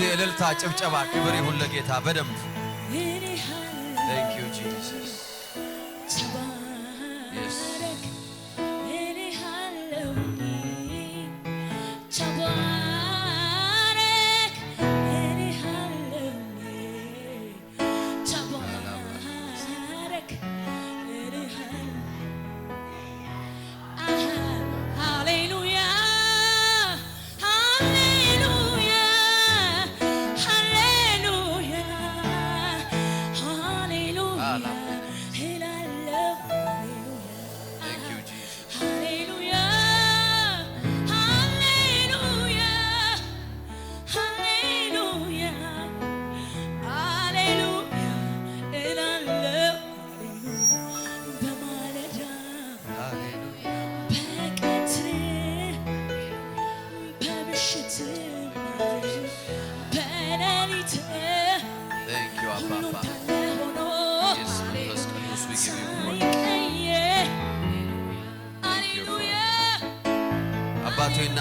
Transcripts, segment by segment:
እልልታ ጭብጨባ ክብር ይሁን ለጌታ በደንብ Thank you Jesus Yes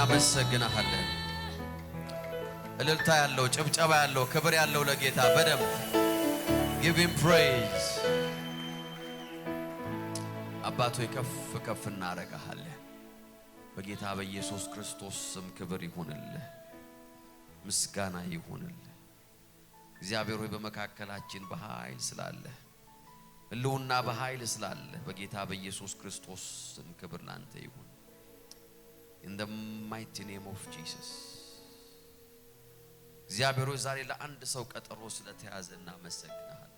እናመሰግናለን እልልታ ያለው ጭብጨባ ያለው ክብር ያለው ለጌታ በደም give him praise አባቶ ከፍ ከፍ እናረጋለን በጌታ በኢየሱስ ክርስቶስ ስም ክብር ይሁንልህ ምስጋና ይሁንልህ እግዚአብሔር ሆይ በመካከላችን በኃይል ስላለ ህልውና በኃይል ስላለ በጌታ በኢየሱስ ክርስቶስ ስም ክብር ላንተ ይሁን In the mighty name of Jesus. እግዚአብሔር ሆይ ዛሬ ለአንድ ሰው ቀጠሮ ስለተያዘና መሰግናለን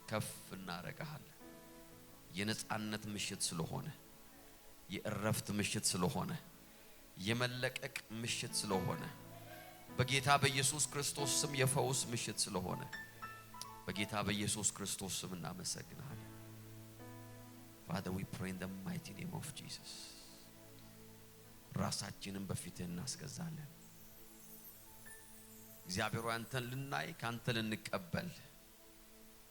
ከፍ እናረጋለን የነጻነት ምሽት ስለሆነ የእረፍት ምሽት ስለሆነ የመለቀቅ ምሽት ስለሆነ በጌታ በኢየሱስ ክርስቶስ ስም የፈውስ ምሽት ስለሆነ በጌታ በኢየሱስ ክርስቶስ ስም እናመሰግናለን Father we pray in the mighty name of Jesus ራሳችንን በፊትህ እናስገዛለን እግዚአብሔር ሆይ አንተን ልናይ ካንተ ልንቀበል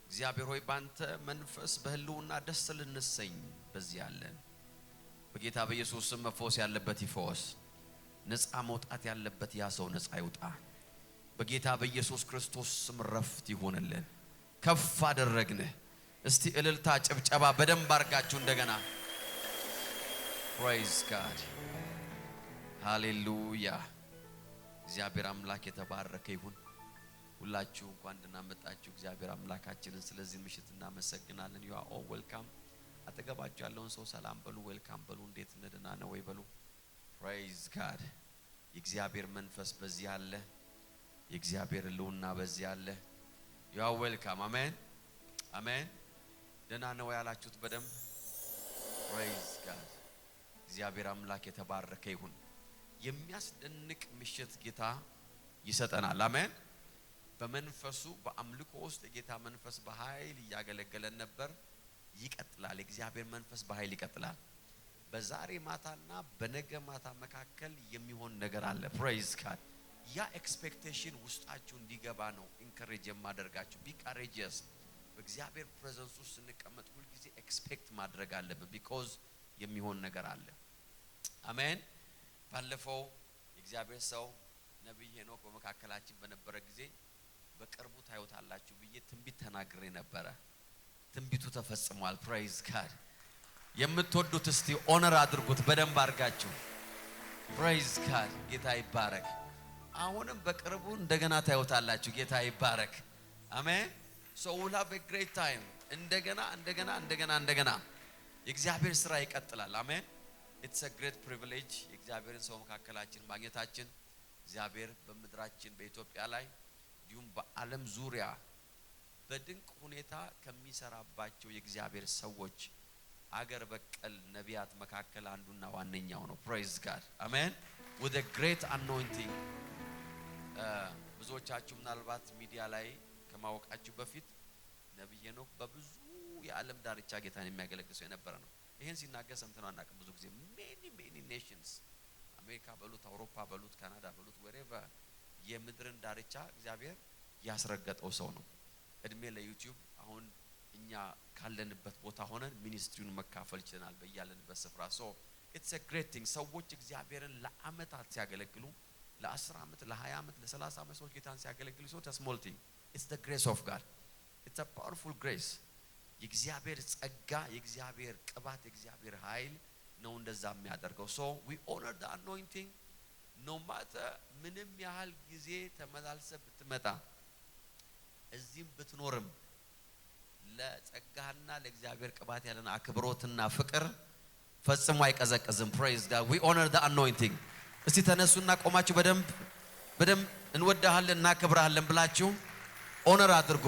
እግዚአብሔር ሆይ ባንተ መንፈስ በህልውና ደስ ልንሰኝ በዚህ ያለን በጌታ በኢየሱስ ስም መፈወስ ያለበት ይፈወስ ነፃ መውጣት ያለበት ያ ሰው ነፃ ይውጣ በጌታ በኢየሱስ ክርስቶስ ስም ረፍት ይሁንልን ከፍ አደረግንህ እስቲ እልልታ ጭብጨባ በደንብ አርጋችሁ እንደገና Praise God ሃሌሉያ እግዚአብሔር አምላክ የተባረከ ይሁን ሁላችሁ እንኳን ደህና መጣችሁ እግዚአብሔር አምላካችንን ስለዚህ ምሽት እናመሰግናለን you are all welcome አጠገባችሁ ያለውን ሰው ሰላም በሉ ዌልካም በሉ እንዴት እንደና ነው ወይ በሉ Praise God የእግዚአብሔር መንፈስ በዚህ አለ የእግዚአብሔር ልውና በዚህ አለ you are welcome አሜን አሜን ደህና ነው ያላችሁት በደም Praise God እግዚአብሔር አምላክ የተባረከ ይሁን የሚያስደንቅ ምሽት ጌታ ይሰጠናል አሜን በመንፈሱ በአምልኮ ውስጥ የጌታ መንፈስ በኃይል ያገለገለን ነበር ይቀጥላል እግዚአብሔር መንፈስ በኃይል ይቀጥላል በዛሬ ማታና በነገ ማታ መካከል የሚሆን ነገር አለ Praise God ያ ኤክስፔክቴሽን ውስጣችሁ እንዲገባ ነው ኢንከሬጅ የማደርጋችሁ be courageous በእግዚአብሔር ፕሬዘንስ ውስጥ ስንቀመጥ ሁሉ ጊዜ ኤክስፔክት ማድረግ አለብን because የሚሆን ነገር አለ አሜን ባለፈው እግዚአብሔር ሰው ነብይ ሄኖክ በመካከላችን በነበረ ጊዜ በቅርቡ ታዩታላችሁ ብዬ ትንቢት ተናግሬ ነበር ትንቢቱ ተፈጽሟል Praise God የምትወዱት እስቲ ኦነር አድርጉት በደንብ አርጋችሁ Praise God ጌታ ይባረክ አሁንም በቅርቡ እንደገና ታዩታላችሁ ጌታ ይባረክ አሜን so we'll have a great time እንደገና የእግዚአብሔር ሥራ ይቀጥላል አሜን it's a great privilege የእግዚአብሔርን ሰው መካከላችን ማግኘታችን እግዚአብሔር በመድራችን በኢትዮጵያ ላይ እንዲሁም በዓለም ዙሪያ በድንቅ ሁኔታ ከሚሰራባቸው የእግዚአብሔር ሰዎች አገር በቀል ነቢያት መካከል አንዱና ዋነኛው ነው Praise God አሜን with a great anointing ብዙዎቻችሁ ምናልባት ሚዲያ ላይ ከማወቃችሁ በፊት ነብይ ሄኖክ በብዙ የዓለም ዳርቻ ጌታን የሚያገለግል ሰው የነበረ ነው ይሄን ሲናገር ሰምተናል አናውቅም ብዙ ጊዜ many nations አሜሪካ በሉት አውሮፓ በሉት ካናዳ በሉት wherever የምድርን ዳርቻ እግዚአብሔር ያስረገጠው ሰው ነው እድሜ ለዩቲዩብ አሁን እኛ ካለንበት ቦታ ሆነን ሚኒስትሪውን መካፈል ይችላል በእያለንበት ስፍራ so it's a great thing ሰዎች እግዚአብሔርን ለአመታት ሲያገለግሉ ለ10 ዓመት ለ20 ዓመት ለ30 ዓመት ሰዎች ጌታን ሲያገለግሉ ሰው ተስሞልቲንግ it's the grace of God it's a powerful grace የእግዚአብሔር ጸጋ የእግዚአብሔር ቅባት የእግዚአብሔር ኃይል ነው እንደዛ የሚያደርገው so we honor the anointing no matter ምንም ያህል ጊዜ ተመላልሰ ብትመጣ እዚህም ብትኖርም ለጸጋና ለእግዚአብሔር ቅባት ያለን አክብሮትና ፍቅር ፈጽሞ አይቀዘቅዝም praise God we honor the anointing እስቲ ተነሱና ቆማችሁ በደም እንወዳሃለን እናከብራለን ብላችሁ ኦነር አድርጉ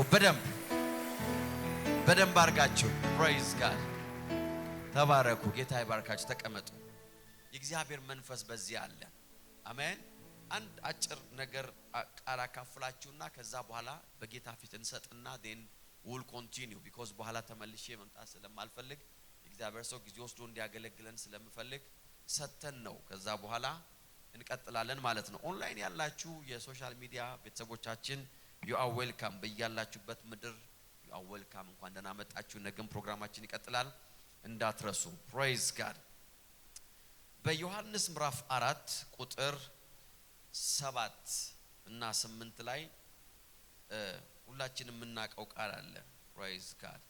በደም አርጋችሁ praise God ተባረኩ ጌታ ይባርካችሁ ተቀመጡ የእግዚአብሔር መንፈስ በዚህ አለ አሜን አንድ አጭር ነገር ቃል አካፍላችሁና ከዛ በኋላ በጌታ ፊት እንሰጥና then we'll continue because በኋላ ተመልሼ መምጣት ስለማልፈልግ እግዚአብሔር ሰው ጊዜ ወስዶ እንዲያገለግለን ስለምፈልግ ሰተን ነው ከዛ በኋላ እንቀጥላለን ማለት ነው ኦንላይን ያላችሁ የሶሻል ሚዲያ ቤተሰቦቻችን you are welcome በያላችሁበት ምድር you are welcome እንኳን ደህና መጣችሁ ነገም ፕሮግራማችን ይቀጥላል እንዳትረሱ praise God በዮሐንስ ምዕራፍ 4 ቁጥር 7 እና 8 ላይ ሁላችንም የምናውቀው ቃል አለ praise God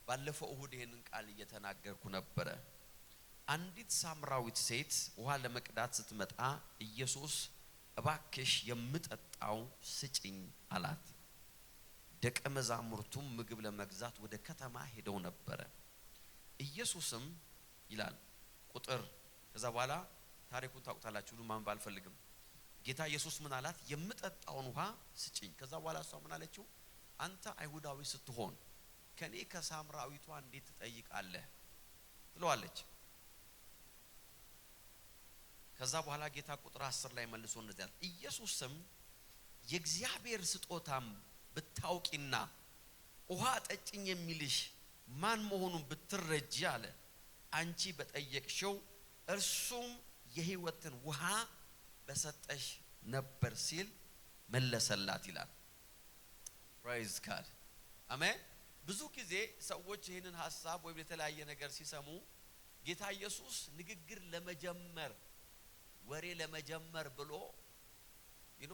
ባለፈው እሁድ ይሄንን ቃል እየተናገርኩ ነበር አንዲት ሳምራዊት ሴት ውሃ ለመቅዳት ስትመጣ ኢየሱስ እባክሽ የምጠጣው ስጪኝ አላት ደቀ መዛሙርቱም ምግብ ለመግዛት ወደ ከተማ ሄደው ነበር ኢየሱስም ይላል ቁጥር ከዛ በኋላ ታሪኩን ታውቁታላችሁ ሁሉ ማን ባልፈልግም ጌታ ኢየሱስ ምን አላት የምጠጣውን ውሃ ስጪኝ ከዛ በኋላ እሷ ምን አለችው አንተ አይሁዳዊ ስትሆን ከኔ ከሳምራዊቷ እንዴት ትጠይቃለህ ትለዋለች ከዛ በኋላ ጌታ ቁጥር 10 ላይ መልሶ እንደዚህ አለ ኢየሱስም የእግዚአብሔር ስጦታም ብታውቂና ውሃ ጠጭኝ የሚልሽ ማን መሆኑን ብትረጂ አለ አንቺ በጠየቅሽው እርሱም የሕይወትን ውሃ በሰጠሽ ነበር ሲል መለሰላት ይላል praise God አሜን ብዙ ጊዜ ሰዎች ይሄንን ሐሳብ ወይ የተለያየ ነገር ሲሰሙ ጌታ ኢየሱስ ንግግር ለመጀመር ወሬ ለመጀመር ብሎ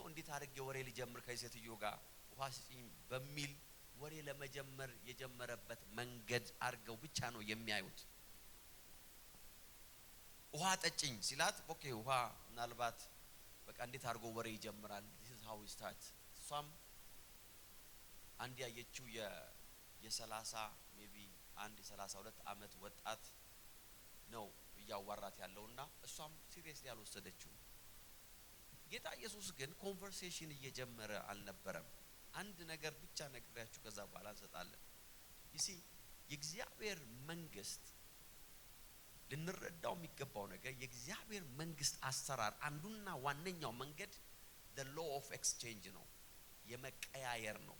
እንዴት አድርጌ ወሬ ሊጀምር ከሴትዮ ጋር ውሃ ስጪኝ በሚል ወሬ ለመጀመር የጀመረበት መንገድ አርገው ብቻ ነው የሚያዩት ውሃ ጠጭኝ ሲላት ኦኬ ውሃ ምናልባት በቃ እንዴት አድርጎ ወሬ ይጀምራል this is how we start ሷም አንድ ያየችው የ30 maybe አንድ የ32 አመት ወጣት ነው ያዋራት ያለውና እሷም ሲሪየስሊ ያልወሰደችው ጌታ ኢየሱስ ግን ኮንቨርሴሽን እየጀመረ አልነበረም አንድ ነገር ብቻ ነግሬያችሁ ከዛ በኋላ እንሰጣለን ይሲ የእግዚአብሔር መንግስት ልንረዳው የሚገባው ነገር የእግዚአብሔር መንግስት አሰራር አንዱና ዋነኛው መንገድ the law of exchange ነው የመቀያየር ነው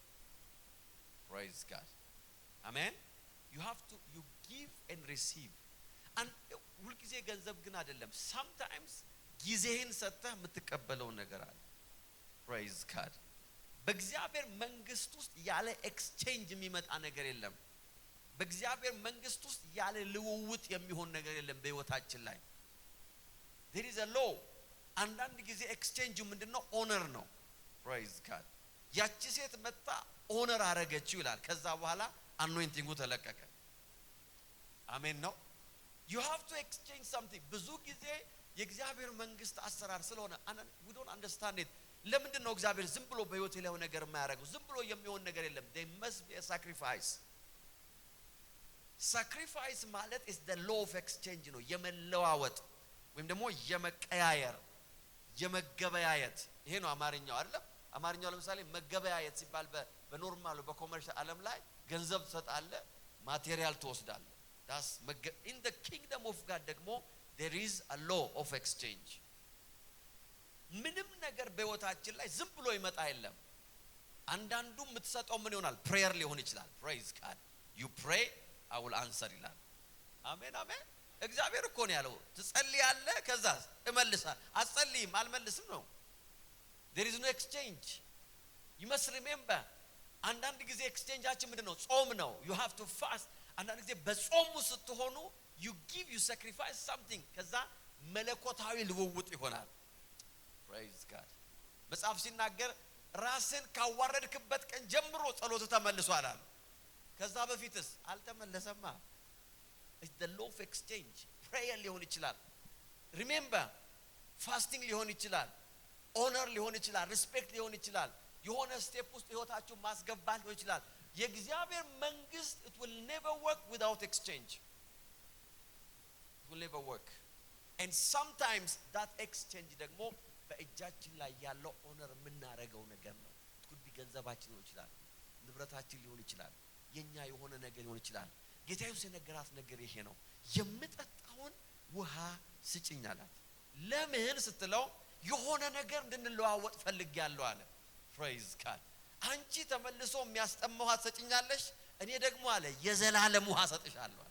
praise God amen you give and receive and ሁሉ ጊዜ ገንዘብ ግን አይደለም sometimes ጊዜህን ሰጥተህ የምትቀበለው ነገር አለ praise God በእግዚአብሔር መንግስት ውስጥ ያለ ኤክስቼንጅ የሚመጣ ነገር የለም በእግዚአብሔር መንግስት ውስጥ ያለ ልውውጥ የሚሆን ነገር የለም በህይወታችን ላይ there is a law አንዳንድ ጊዜ ኤክስቼንጅ ምንድነው ኦነር ነው praise God ያቺ ሴት መጣ ኦነር አረገችው ይላል ከዛ በኋላ አኖይንቲንጉ ተለቀቀ አሜን ነው you have to exchange something ብዙ ጊዜ የእግዚአብሔር መንግስት አሰራር ስለሆነ we don't understand it ለምንድን ነው እግዚአብሔር ዝም ብሎ በህይወት ላይ ነገር የማያደርገው ዝም ብሎ የሚሆን ነገር የለም there must be a sacrifice ማለት is the law of exchange ነው የመለዋወጥ ወይም ደግሞ የመቀያየር የመገበያየት ይሄ ነው አማርኛው አይደለም አማርኛው ለምሳሌ መገበያየት ሲባል በኖርማል በኮመርሻል ዓለም ላይ ገንዘብ ትሰጣለህ ማቴሪያል ትወስዳለህ that's in the kingdom of God ደግሞ there is a law of exchange ምንም ነገር በህይወታችን ላይ ዝም ብሎ ይመጣ አይደለም አንዳንዱ የምትሰጠው ምን ይሆናል prayer ሊሆን ይችላል praise God you pray I will answer ይላል አሜን አሜን እግዚአብሔር እኮ ነው ያለው ትጸልያለህ ከዛ እመልሳለሁ አትጸልይም አልመልስም ነው there is no exchange you must remember አንዳንድ ጊዜ ኤክስቼንጃችን ምንድነው ጾም ነው you have to fast አንዳንድ ጊዜ በጾም ስትሆኑ you sacrifice something ከዛ መለኮታዊ ልውውጥ ይሆናል። ፕሬዝ ጋድ። መጽሐፍ ሲናገር ራስን ካዋረድክበት ቀን ጀምሮ ጸሎት ተመልሷል አለ። ከዛ በፊትስ አልተመለሰማ። it's the law of exchange. prayer ሊሆን ይችላል፣ remember fasting ሊሆን ይችላል፣ honor ሊሆን ይችላል፣ respect ሊሆን ይችላል፣ የሆነ ስቴፕ ውስጥ ህይወታችሁ ማስገባት ሊሆን ይችላል። የእግዚአብሔር መንግስት it will never work without exchange. It will never work. And sometimes that exchange ደግሞ በእጃችን ላይ ያለው ኦነር የምናረገው ነገር ነው። could be ገንዘባችን ሊሆን ይችላል፣ ንብረታችን ሊሆን ይችላል፣ የኛ የሆነ ነገር ሊሆን ይችላል። ጌታ ኢየሱስ የነገራት ነገር ይሄ ነው። የምጠጣውን ውሃ ስጭኝ አላት። ለምን ስትለው የሆነ ነገር እንድንለዋወጥ ፈልጌያለሁ አለ። praise God። አንቺ ተመልሶ የሚያስጠማው ውሃ ትሰጭኛለሽ፣ እኔ ደግሞ አለ የዘላለም ውሃ ሰጥሻለሁ አለ።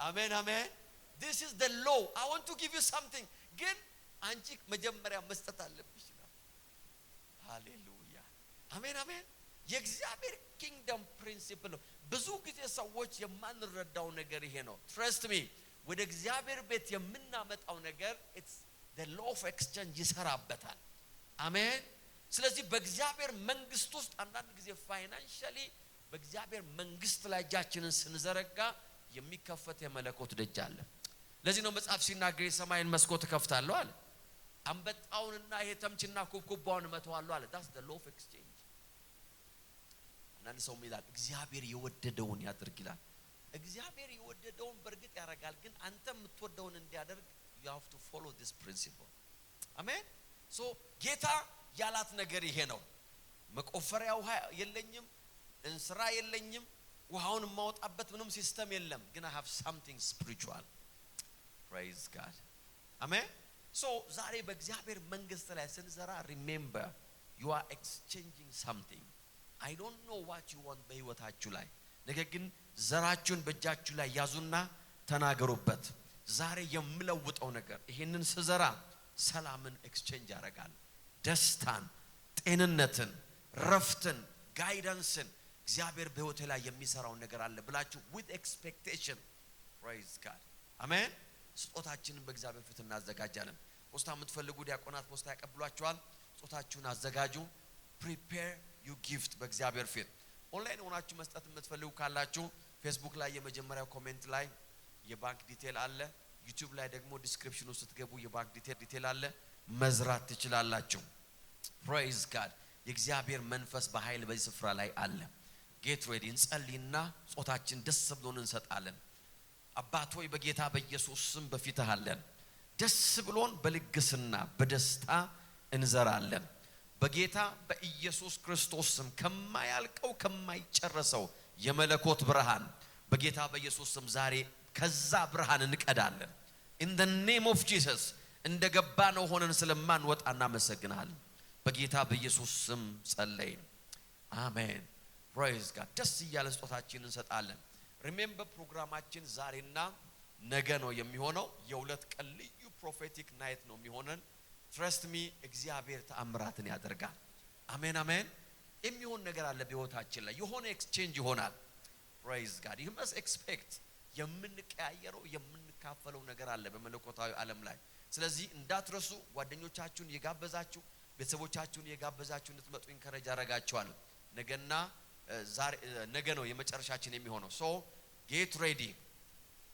አሜን አሜን። this is the law. I want to give you something. ግን አንቺ መጀመሪያ መስጠት አለብሽ ነው። ሃሌሉያ አሜን አሜን። የእግዚአብሔር ኪንግደም ፕሪንሲፕል ነው። ብዙ ጊዜ ሰዎች የማንረዳው ነገር ይሄ ነው። trust me ወደ እግዚአብሔር ቤት የምናመጣው ነገር it's the law of exchange ይሰራበታል። አሜን። ስለዚህ በእግዚአብሔር መንግስት ውስጥ አንዳንድ ጊዜ ፋይናንሻሊ በእግዚአብሔር መንግስት ላይ እጃችንን ስንዘረጋ የሚከፈት የመለኮት ደጅ አለ። ለዚህ ነው መጽሐፍ ሲናገር የሰማይን መስኮት እከፍታለሁ አለ፣ አንበጣውንና ይሄ ተምችና ኩብኩባውን እመታዋለሁ አለ። that's the law of exchange። አንዳንድ ሰው ይላል እግዚአብሔር የወደደውን ያድርግ ይላል። እግዚአብሔር የወደደውን በርግጥ ያደርጋል፣ ግን አንተ የምትወደውን እንዲያደርግ you have to follow this principle። አሜን። ሶ ጌታ ያላት ነገር ይሄ ነው። መቆፈሪያ ውሃ የለኝም፣ እንስራ የለኝም፣ ውሃውን ማውጣበት ምንም ሲስተም የለም፣ ግን I have something spiritual. praise God. አሜን። ሶ ዛሬ በእግዚአብሔር መንግስት ላይ ስንዘራ remember you are exchanging something. I don't know what you want በህይወታችሁ ላይ፣ ነገር ግን ዘራችሁን በእጃችሁ ላይ ያዙና ተናገሩበት። ዛሬ የምለውጠው ነገር ይሄንን ስዘራ ሰላምን ኤክስቼንጅ ያደርጋል፣ ደስታን፣ ጤንነትን፣ ረፍትን፣ ጋይዳንስን እግዚአብሔር በህይወቴ ላይ የሚሰራው ነገር አለ ብላችሁ with expectation. praise God. አሜን። ስጦታችንን በእግዚአብሔር ፊት እናዘጋጃለን። ፖስታ የምትፈልጉ ዲያቆናት ፖስታ ያቀብሏችኋል። ስጦታችሁን አዘጋጁ። prepare your gift በእግዚአብሔር ፊት። ኦንላይን ሆናችሁ መስጠት የምትፈልጉ ካላችሁ ፌስቡክ ላይ የመጀመሪያው ኮሜንት ላይ የባንክ ዲቴል አለ። ዩቲዩብ ላይ ደግሞ ዲስክሪፕሽን ውስጥ ስትገቡ የባንክ ዲቴል አለ፣ መዝራት ትችላላችሁ። praise God። የእግዚአብሔር መንፈስ በኃይል በዚህ ስፍራ ላይ አለ። ጌት ሬዲ። እንጸልይና ጾታችን ደስ ብሎን እንሰጣለን። አባት ሆይ በጌታ በኢየሱስ ስም በፊትህ አለን። ደስ ብሎን በልግስና በደስታ እንዘራለን። በጌታ በኢየሱስ ክርስቶስ ስም ከማያልቀው ከማይጨረሰው የመለኮት ብርሃን በጌታ በኢየሱስ ስም ዛሬ ከዛ ብርሃን እንቀዳለን። in the name of Jesus እንደገባ ነው ሆነን ስለማንወጣ እናመሰግናለን። በጌታ በኢየሱስ ስም ጸለይን። አሜን። praise God። ደስ እያለ ስጦታችንን እንሰጣለን። remember ፕሮግራማችን ዛሬና ነገ ነው የሚሆነው። የሁለት ቀን ልዩ ፕሮፌቲክ ናይት ነው የሚሆነን። trust me እግዚአብሔር ተአምራትን ያደርጋል። አሜን አሜን። የሚሆን ነገር አለ በህይወታችን ላይ የሆነ ኤክስቼንጅ ይሆናል። praise God። you must expect የምንቀያየረው የምንካፈለው ነገር አለ በመለኮታዊ ዓለም ላይ። ስለዚህ እንዳትረሱ ጓደኞቻችሁን የጋበዛችሁ ቤተሰቦቻችሁን የጋበዛችሁ እንድትመጡ ኢንከሬጅ አደርጋችኋለሁ። ነገና ዛሬ ነገ ነው የመጨረሻችን የሚሆነው። ሶ ጌት ሬዲ።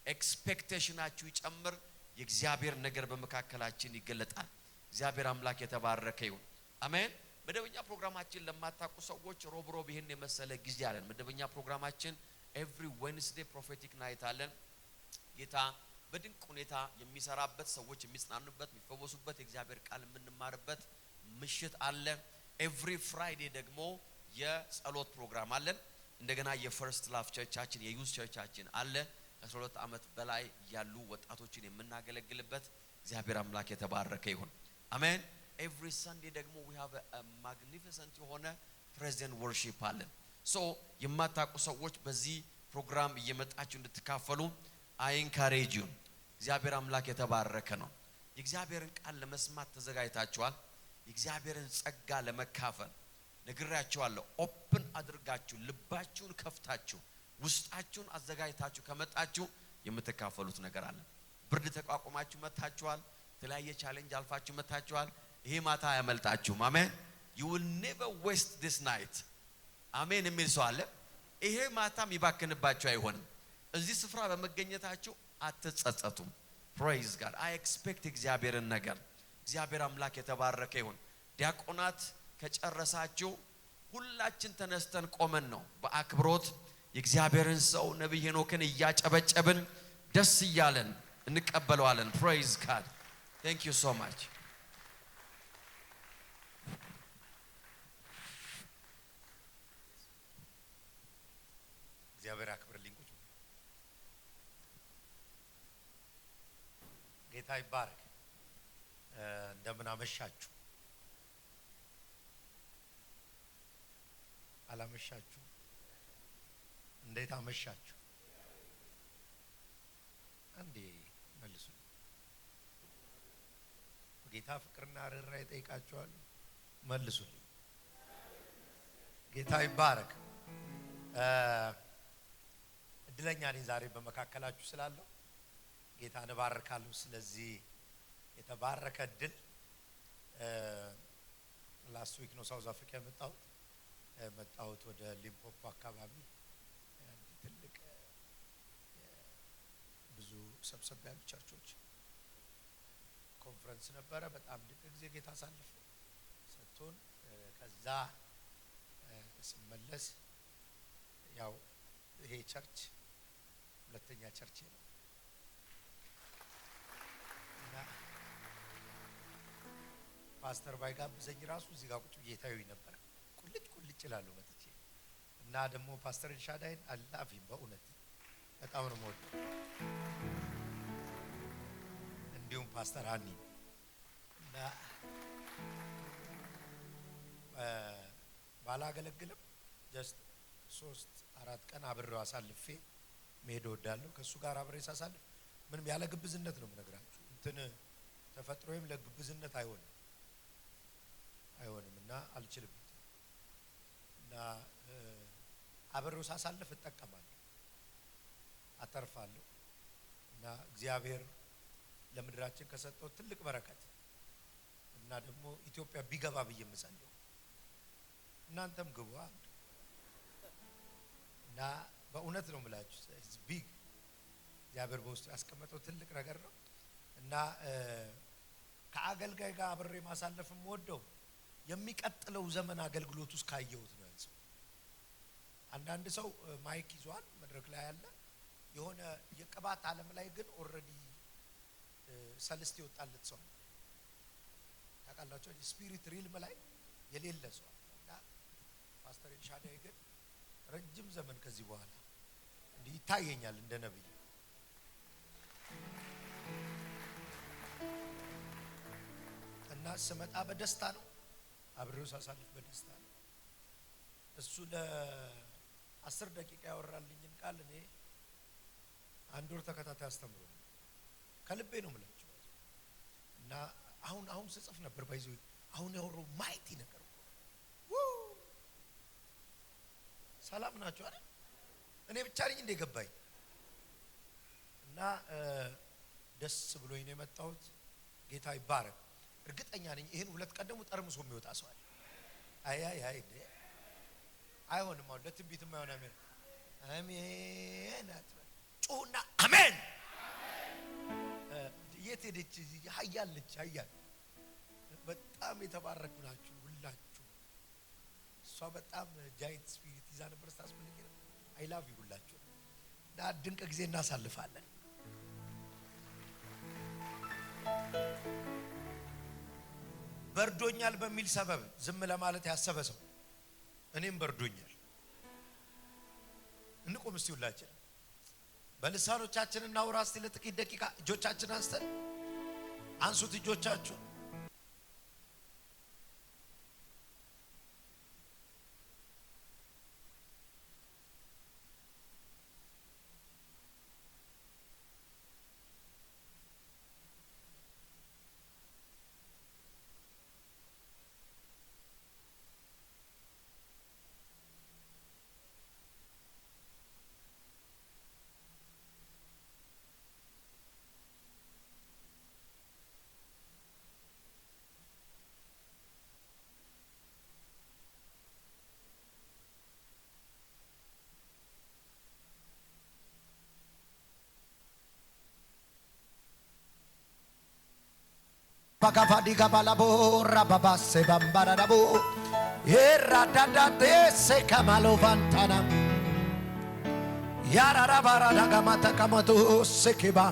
ኤክስፔክቴሽናችሁ ይጨምር። የእግዚአብሔር ነገር በመካከላችን ይገለጣል። እግዚአብሔር አምላክ የተባረከ ይሁን። አሜን። መደበኛ ፕሮግራማችን ለማታውቁ ሰዎች ሮብ ይሄን የመሰለ ጊዜ አለን። መደበኛ ፕሮግራማችን ኤቭሪ ዌድነስዴይ ፕሮፌቲክ ናይት አለን። ጌታ በድንቅ ሁኔታ የሚሰራበት፣ ሰዎች የሚጽናኑበት፣ የሚፈወሱበት፣ የእግዚአብሔር ቃል የምንማርበት ምሽት አለ። ኤቭሪ ፍራይዴ ደግሞ የጸሎት ፕሮግራም አለን። እንደገና የፈርስት ላፍ ቸርቻችን የዩዝ ቸርቻችን አለ። ከ12 ዓመት በላይ ያሉ ወጣቶችን የምናገለግልበት እግዚአብሔር አምላክ የተባረከ ይሁን። አሜን። ኤቭሪ ሰንዴ ደግሞ we have a magnificent የሆነ ፕሬዘንት ወርሺፕ አለን። ሶ የማታውቁ ሰዎች በዚህ ፕሮግራም እየመጣችሁ እንድትካፈሉ I encourage you። እግዚአብሔር አምላክ የተባረከ ነው። የእግዚአብሔርን ቃል ለመስማት ተዘጋጅታችኋል? የእግዚአብሔርን ጸጋ ለመካፈል ነግራችኋለሁ። ኦፕን አድርጋችሁ ልባችሁን ከፍታችሁ ውስጣችሁን አዘጋጅታችሁ ከመጣችሁ የምትካፈሉት ነገር አለ። ብርድ ተቋቁማችሁ መታችኋል። የተለያየ ቻሌንጅ አልፋችሁ መታችኋል። ይሄ ማታ አያመልጣችሁም። አሜን። you will never waste this night። አሜን የሚል ሰው አለ። ይሄ ማታም ይባክንባችሁ አይሆንም። እዚህ ስፍራ በመገኘታችሁ አትጸጸቱም። praise God። I expect እግዚአብሔርን ነገር እግዚአብሔር አምላክ የተባረከ ይሁን። ዲያቆናት ከጨረሳችሁ ሁላችን ተነስተን ቆመን ነው በአክብሮት የእግዚአብሔርን ሰው ነብይ ሄኖክን እያጨበጨብን ደስ እያለን እንቀበለዋለን። praise God። thank you so much። እግዚአብሔር አክብርልኝ። ቁጭ ጌታ ይባረክ። እንደምን አመሻችሁ? አላመሻችሁ? እንዴት አመሻችሁ? አንዴ መልሱ። ጌታ ፍቅርና ርኅራኄ ይጠይቃችኋል። መልሱልኝ። ጌታ ይባረክ። እድለኛ ነኝ ዛሬ በመካከላችሁ ስላለው ጌታን እባርካለሁ። ስለዚህ የተባረከ እድል ላስት ዊክ ነው ሳውዝ አፍሪካ መጣሁት ወደ ሊምፖፖ አካባቢ ትልቅ ብዙ ሰብሰብ ያሉ ቸርቾች ኮንፈረንስ ነበረ። በጣም ድንቅ ጊዜ ጌታ አሳልፎ ሰጥቶን ከዛ ስመለስ ያው ይሄ ቸርች ሁለተኛ ቸርች ነው እና ፓስተር ባይጋብዘኝ ራሱ እዚህ ጋር ቁጭ ብዬ ታዩኝ ነበር። ቁልጭ እላለሁ መጥቼ እና ደግሞ ፓስተር ኤልሻዳይን አላፊም በእውነት በጣም ነው የምወደው። እንዲሁም ፓስተር ሃኒ እና ባላገለግልም ጀስት 3-4 ቀን አብሬው አሳልፌ መሄድ እወዳለሁ። ከሱ ጋር አብሬ ሳሳልፍ ምንም ያለ ግብዝነት ነው የምነግራችሁ። እንትን ተፈጥሮዬም ለግብዝነት አይሆንም እና አልችልበትም እና አብሬው ሳሳልፍ እጠቀማለሁ፣ አተርፋለሁ እና እግዚአብሔር ለምድራችን ከሰጠው ትልቅ በረከት እና ደግሞ ኢትዮጵያ ቢገባ ብዬ የምጸልየው እናንተም ግቡ እና በእውነት ነው የምላችሁ ቢግ እግዚአብሔር በውስጡ ያስቀመጠው ትልቅ ነገር ነው እና ከአገልጋይ ጋር አብሬ ማሳለፍም ወደው የሚቀጥለው ዘመን አገልግሎት ውስጥ ካየሁት ነው ያንሰው። አንዳንድ ሰው ማይክ ይዟል መድረክ ላይ ያለ የሆነ የቅባት ዓለም ላይ ግን ኦልሬዲ ሰልስት ይወጣለት ሰው ታውቃላችሁ። ስፒሪት ሪልም ላይ የሌለ ሰው እና ፓስተር ኤልሻዳይ ግን ረጅም ዘመን ከዚህ በኋላ እንዲህ ይታየኛል እንደ ነብይ እና ስመጣ በደስታ ነው፣ አብሬው ሳሳልፍ በደስታ ነው። እሱ ለ10 ደቂቃ ያወራልኝን ቃል እኔ 1 ወር ተከታታይ አስተምሮ ከልቤ ነው የምላችሁ እና አሁን ስጽፍ ነበር ባይዞ አሁን ያወራው ማይቲ ነገር ሰላም ናችሁ አይደል? እኔ ብቻ ነኝ እንደ ገባኝ እና ደስ ብሎኝ ነው የመጣሁት። ጌታ ይባረክ። እርግጠኛ ነኝ ይሄን 2 ቀን ደግሞ ጠርምሶ የሚወጣ ሰው አለ። አይ አይሆንም። አሁን ለትንቢት የማይሆን አሜን አትበል፣ ጩሁና አሜን። የት ሄደች? ሀያለች ሀያል። በጣም የተባረኩ ናችሁ ሁላችሁ። እሷ በጣም ጃይንት ስፒሪት ይዛ ነበር ስታስፈልግ ነው። አይ ላቭ ዩ ሁላችሁ እና ድንቅ ጊዜ እናሳልፋለን። በርዶኛል በሚል ሰበብ ዝም ለማለት ያሰበ ሰው እኔም በርዶኛል። እንቆም እስቲ ሁላችን በልሳኖቻችን እናውራ እስቲ ለጥቂት ደቂቃ። እጆቻችን አንስተን አንሱት እጆቻችሁ። Bagavadi gabalabo rababase bambarabo eradadade se kamalo vantana yararabara dagamata kamatu sekiba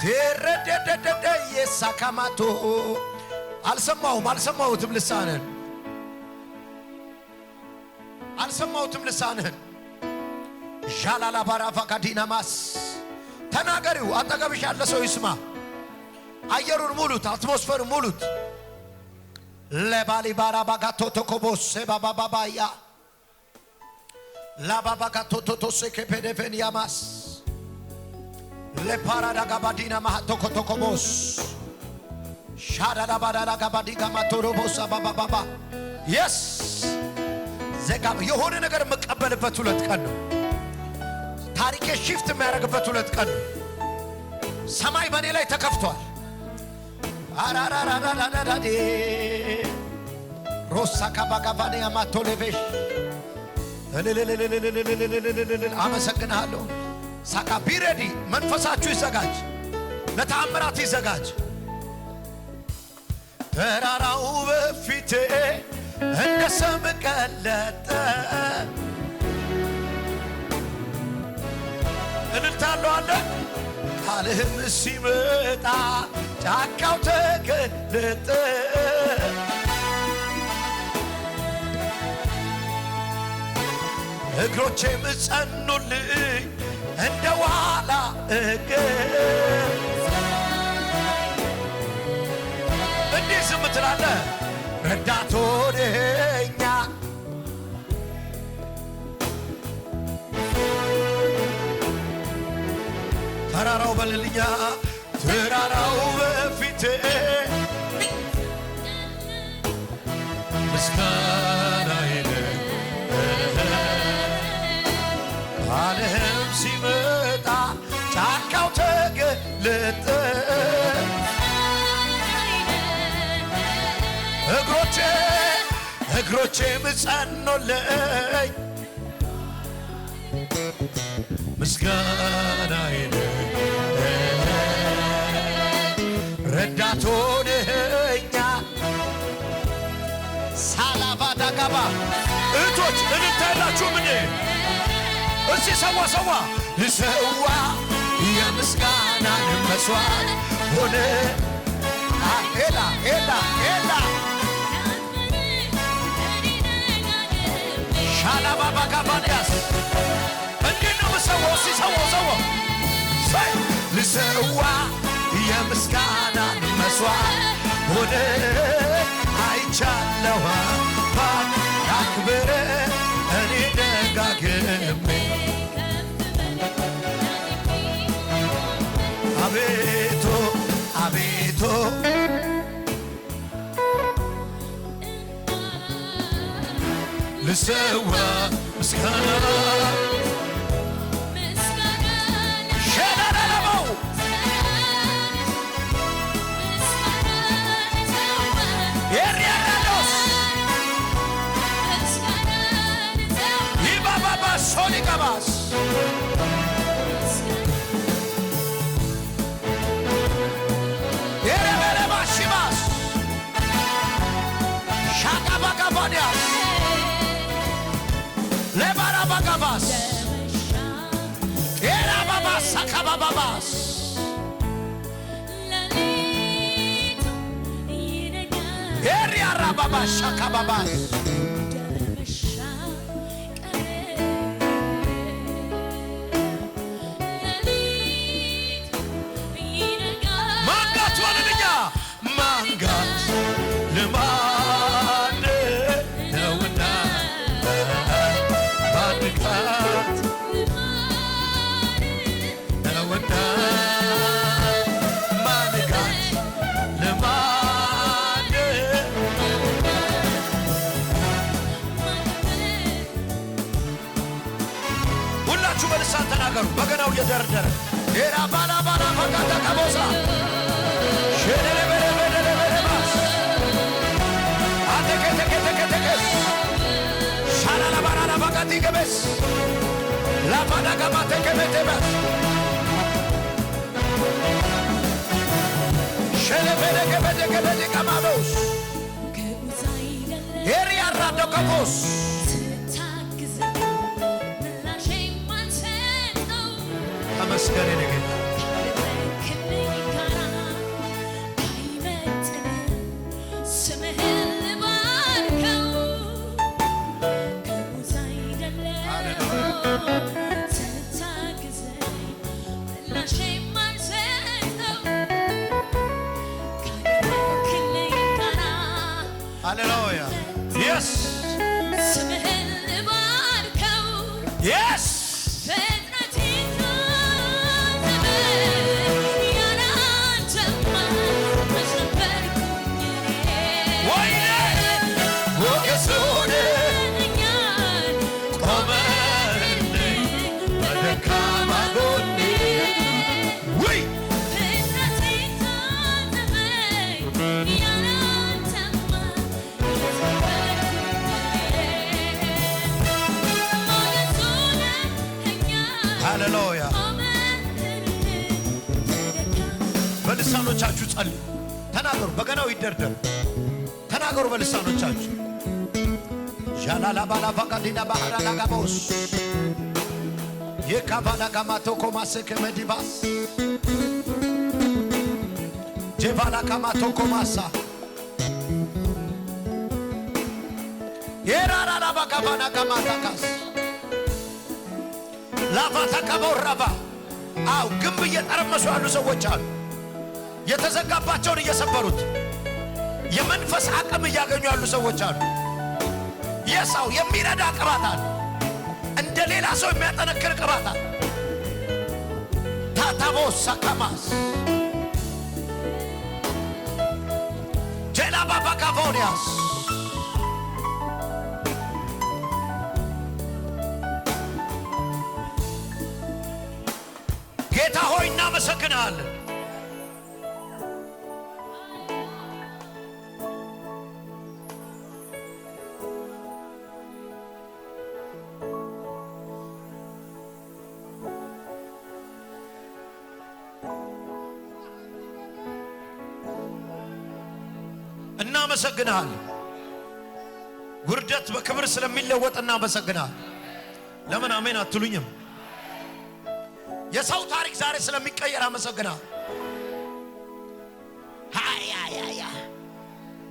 terededede yesakamato አልሰማሁትም ልሳንህን ዣላላ ባራፋ ካዲናማስ ተናገሪው አጠገብሽ ያለ ሰው ይስማ አየሩን ሙሉት አትሞስፌሩን ሙሉት ለባሊ ባራባጋቶ ተኮቦስ ባባባያ ላባባጋቶ ቶቶስ ከፔደፈኒያማስ ለፓራዳ ጋባዲና ማቶ ኮቶኮቦስ ሻዳዳ ባዳዳ ጋባዲ ጋማቶሮቦስ ባባባባ የስ ዘጋብ የሆነ ነገር መቀበልበት ሁለት ቀን ነው ታሪኬ ሽፍት የሚያደርግበት ሁለት ቀን ነው ሰማይ በኔ ላይ ተከፍቷል አራራራራራራዲ ሮሳ ካባጋባኔ አማቶሌቬሽ አመሰግናለሁ ሳካ ቢሬዲ መንፈሳችሁ ይዘጋጅ ለተአምራት ይዘጋጅ ተራራው በፊቴ እንደ ሰም ቀለጠ እልልታለሁ አለ ቃልህም ሲመጣ ጫካው ተገለጠ እግሮቼም ጸኑልኝ እንደ ዋላ እግር እንዲህ ዝም ትላለህ ረዳት ሆነኛ ተራራው በልልኛ ተራራው በፊቴ ምስጋናዬን ቃልህም ሲመጣ ጫካው ተገለጠ እግሮቼም ጸኑልኝ ምስጋናዬን ረዳት ሆነኸኛል ሳላባዳ ጋባ እህቶች እንታያላችሁ ምን እስቲ ሰዋ ልሰዋ የምስጋናን መስዋዕት ሆነ ኤላ ሻላባባ ጋባንያስ እንዴት ነው ሰው ልሰዋ የምስጋናን መስዋዕት ሆነ አይቻለሁ አክብረ እኔ ደጋግሜ አቤቱ ልሰዋ ምስጋና ሸዳዳዳባው ኤሪያዳዶስ ይባባባ ሶኒጋባስ ኤረበረባሽባስ ሻቃባጋባዲያስ ለባራባጋባስ ኤራባባስ ሳካባባባስ ኤሪያራባባስ ሻካባባስ ማንጋት ወለልኛ ማንጋት ልማድ ነውና ማንጋት ነውና ማንጋት ልማድ ሁላችሁ በልሳን ተናገሩ በገናው እየደረደረ ኤራ ባላ ፈቃታ ቀቦሳ ሸደለበለበለበለባስ አተከተከተከተከስ ሻላላባራላ ፈቃቲ ገበስ ላፋዳጋማተከመተበስ ሸለበለገበደገበደገማዶስ ኤሪያራዶከቦስ ተመስገን ነገ Hallelujah. Yes. Yes. Hallelujah. በልሳኖቻችሁ ጸልዩ፣ ተናገሩ። በገናው ይደርደር፣ ተናገሩ በልሳኖቻችሁ። ጃላላ ባላ ፈቃዲና ባህራ ላጋቦስ የካባላ ጋማቶ ኮማሰከ መዲባስ ጀባላ ካማቶ ኮማሳ የራራራ ባጋባና ጋማታካስ ላፋታ ከቦራባ አው ግንብ እየጠረመሱ ያሉ ሰዎች አሉ። የተዘጋባቸውን እየሰበሩት የመንፈስ አቅም እያገኙ ያሉ ሰዎች አሉ። የሰው የሚረዳ ቅባት አለ። እንደ ሌላ ሰው የሚያጠነክር ቅባት አለ። ታታቦስ ሳካማስ ጀላባባ ካፎኒያስ ጌታ ሆይ እናመሰግናለን። እናመሰግናለን። ውርደት በክብር ስለሚለወጥ እናመሰግናለን። ለምን አሜን አትሉኝም? የሰው ታሪክ ዛሬ ስለሚቀየር አመሰግናለሁ። ሃያ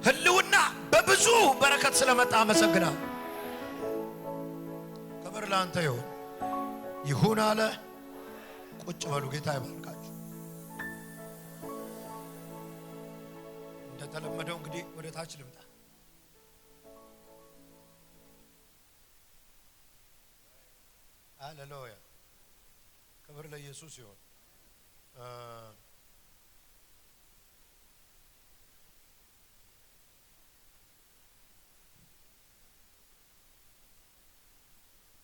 ህልውና በብዙ በረከት ስለመጣ አመሰግናለሁ። ክብር ላንተ ይሁን አለ። ቁጭ በሉ። ጌታ ይባርካችሁ። እንደተለመደው እንግዲህ ወደ ታች ልምጣ። ሃሌሉያ። ክብር ለኢየሱስ ይሁን።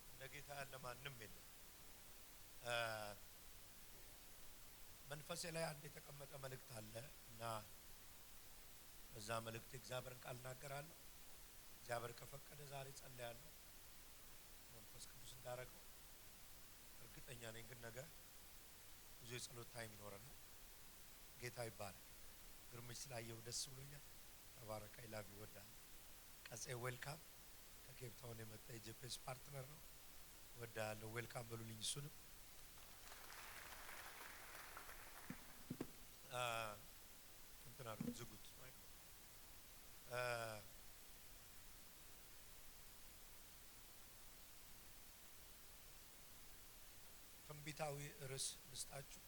እንደ ጌታ ያለ ማንም የለም። መንፈሴ ላይ አንድ የተቀመጠ መልእክት አለ እና በዛ መልእክት እግዚአብሔርን ቃል እናገራለሁ። እግዚአብሔር ከፈቀደ ዛሬ ጸልያለሁ። መንፈስ ቅዱስ እንዳረገው እርግጠኛ ነኝ። ግን ነገ ብዙ የጸሎት ታይም ይኖረናል። ጌታ ይባረክ። ግርምሽ ስላየሁ ደስ ብሎኛል። ተባረክ። አይ ላቭ ዩ። ወዳለሁ። ቀጼ ዌልካም። ከኬፕ ታውን የመጣ የጂፒኤስ ፓርትነር ነው። ወዳለሁ። ዌልካም በሉልኝ። እሱንም እንትና ዝጉት። ትንቢታዊ ርዕስ ልስጣችሁ።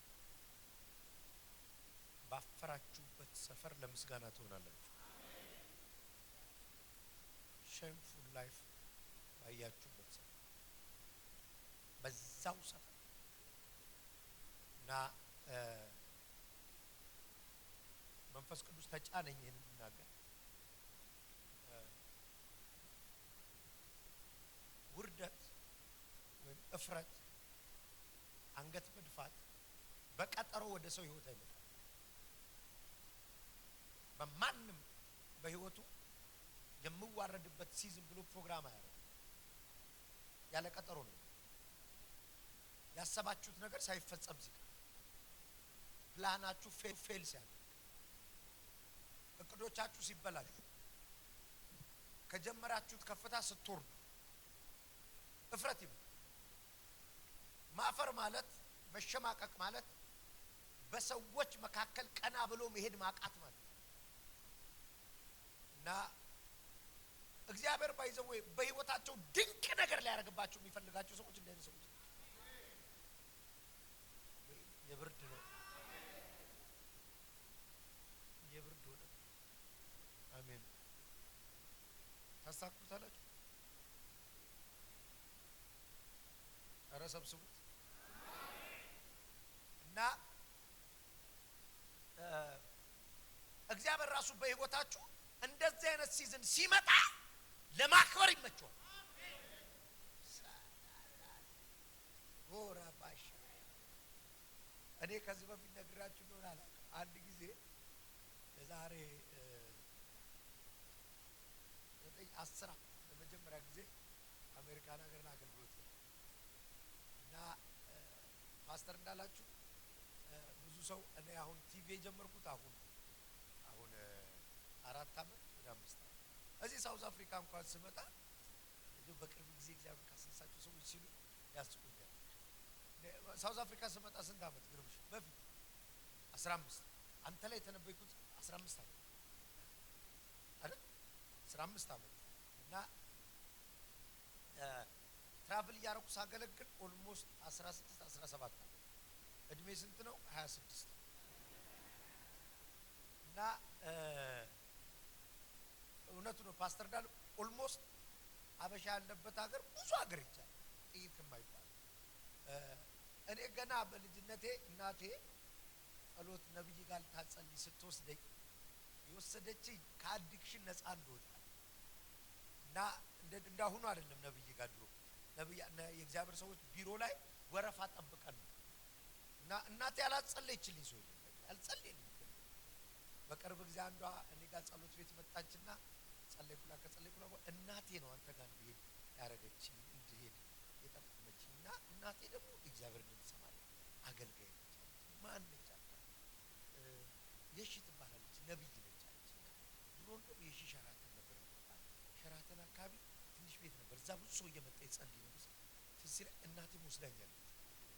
ባፈራችሁበት ሰፈር ለምስጋና ትሆናላችሁ። ሼምፉል ላይፍ ባያችሁበት ሰፈር፣ በዛው ሰፈር እና መንፈስ ቅዱስ ተጫነኝ ይህን እንድናገር። ውርደት ወይም እፍረት፣ አንገት መድፋት በቀጠሮ ወደ ሰው ህይወት አይመጣም። በማንም በህይወቱ የምዋረድበት ሲዝን ብሎ ፕሮግራም አያደርግም። ያለ ቀጠሮ ነው። ያሰባችሁት ነገር ሳይፈጸም ሲቀር፣ ፕላናችሁ ፌል ሲያደርግ፣ እቅዶቻችሁ ሲበላሹ ከጀመራችሁት ከፍታ ስትወርዱ እፍረት ይመጣል። ማፈር ማለት መሸማቀቅ ማለት በሰዎች መካከል ቀና ብሎ መሄድ ማቃት ማለት እና እግዚአብሔር ባይዘው በህይወታቸው ድንቅ ነገር ሊያደርግባቸው የሚፈልጋቸው ሰዎች እንደዚህ ሰዎች የብርድ ነው የብርድ ሆነ። አሜን። ታሳኩታላችሁ። ኧረ ሰብስቡት እና እግዚአብሔር ራሱ በህይወታችሁ እንደዚህ አይነት ሲዝን ሲመጣ ለማክበር ይመቸዋል። ወራባሽ እኔ ከዚህ በፊት ነግራችሁ ነው አላውቅም። አንድ ጊዜ የዛሬ 9-10 ለመጀመሪያ ጊዜ አሜሪካን ሀገር አገልግሎት እና ፓስተር እንዳላችሁ ብዙ ሰው እኔ አሁን ቲቪ የጀመርኩት አሁን 4 ዓመት ወደ 5 ዓመት እዚህ ሳውዝ አፍሪካ እንኳን ስመጣ እንደው በቅርብ ጊዜ እግዚአብሔር ካስነሳቸው ሰዎች ሲሉ ያስቁኛል። ሳውዝ አፍሪካ ስመጣ ስንት ዓመት ግርምሽ በፊት 15 አንተ ላይ የተነበይኩት 15 ዓመት አይደል 15 ዓመት እና ትራቭል እያደረኩ ሳገለግል ኦልሞስት 16-17 ዓመት እድሜ ስንት ነው? 26 እና እውነቱ ነው ፓስተር ዳል ኦልሞስት አበሻ ያለበት ሀገር ብዙ ሀገር ይቻላል ጥቂት የማይባል እኔ ገና በልጅነቴ እናቴ ጸሎት ነብይ ጋር ታጸልይ ስትወስደኝ የወሰደችኝ ከአዲክሽን ነፃ እንደወጣ እና እንዳሁኑ አይደለም። ነብይ ጋር ድሮ ነብይ የእግዚአብሔር ሰዎች ቢሮ ላይ ወረፋ ጠብቀን ነው እና እናቴ ያላጸለየችልኝ ሰው የለም ያልጸለየልኝ። በቅርብ ጊዜ አንዷ እኔ ጋር ጸሎት ቤት መጣችና ጸለይኩላ ከጸለይኩላ እናቴ ነው አንተ ጋር እንድሄድ ያረገችኝ እንድሄድ የጠቆመችኝ እና እናቴ ደግሞ እግዚአብሔር እንደምትሰማኝ አገልጋይ ነች። ማን ነች አልኳት። የሺ ትባላለች ነብይ ነች አለች። ድሮ እንደው የሺ ሸራተን ነበር የሚባል ሸራተን አካባቢ ትንሽ ቤት ነበር። እዛ ብዙ ሰው እየመጣ ይጸልይ ነበር። ትዝ ይለኝ እናቴም ወስዳኛለች።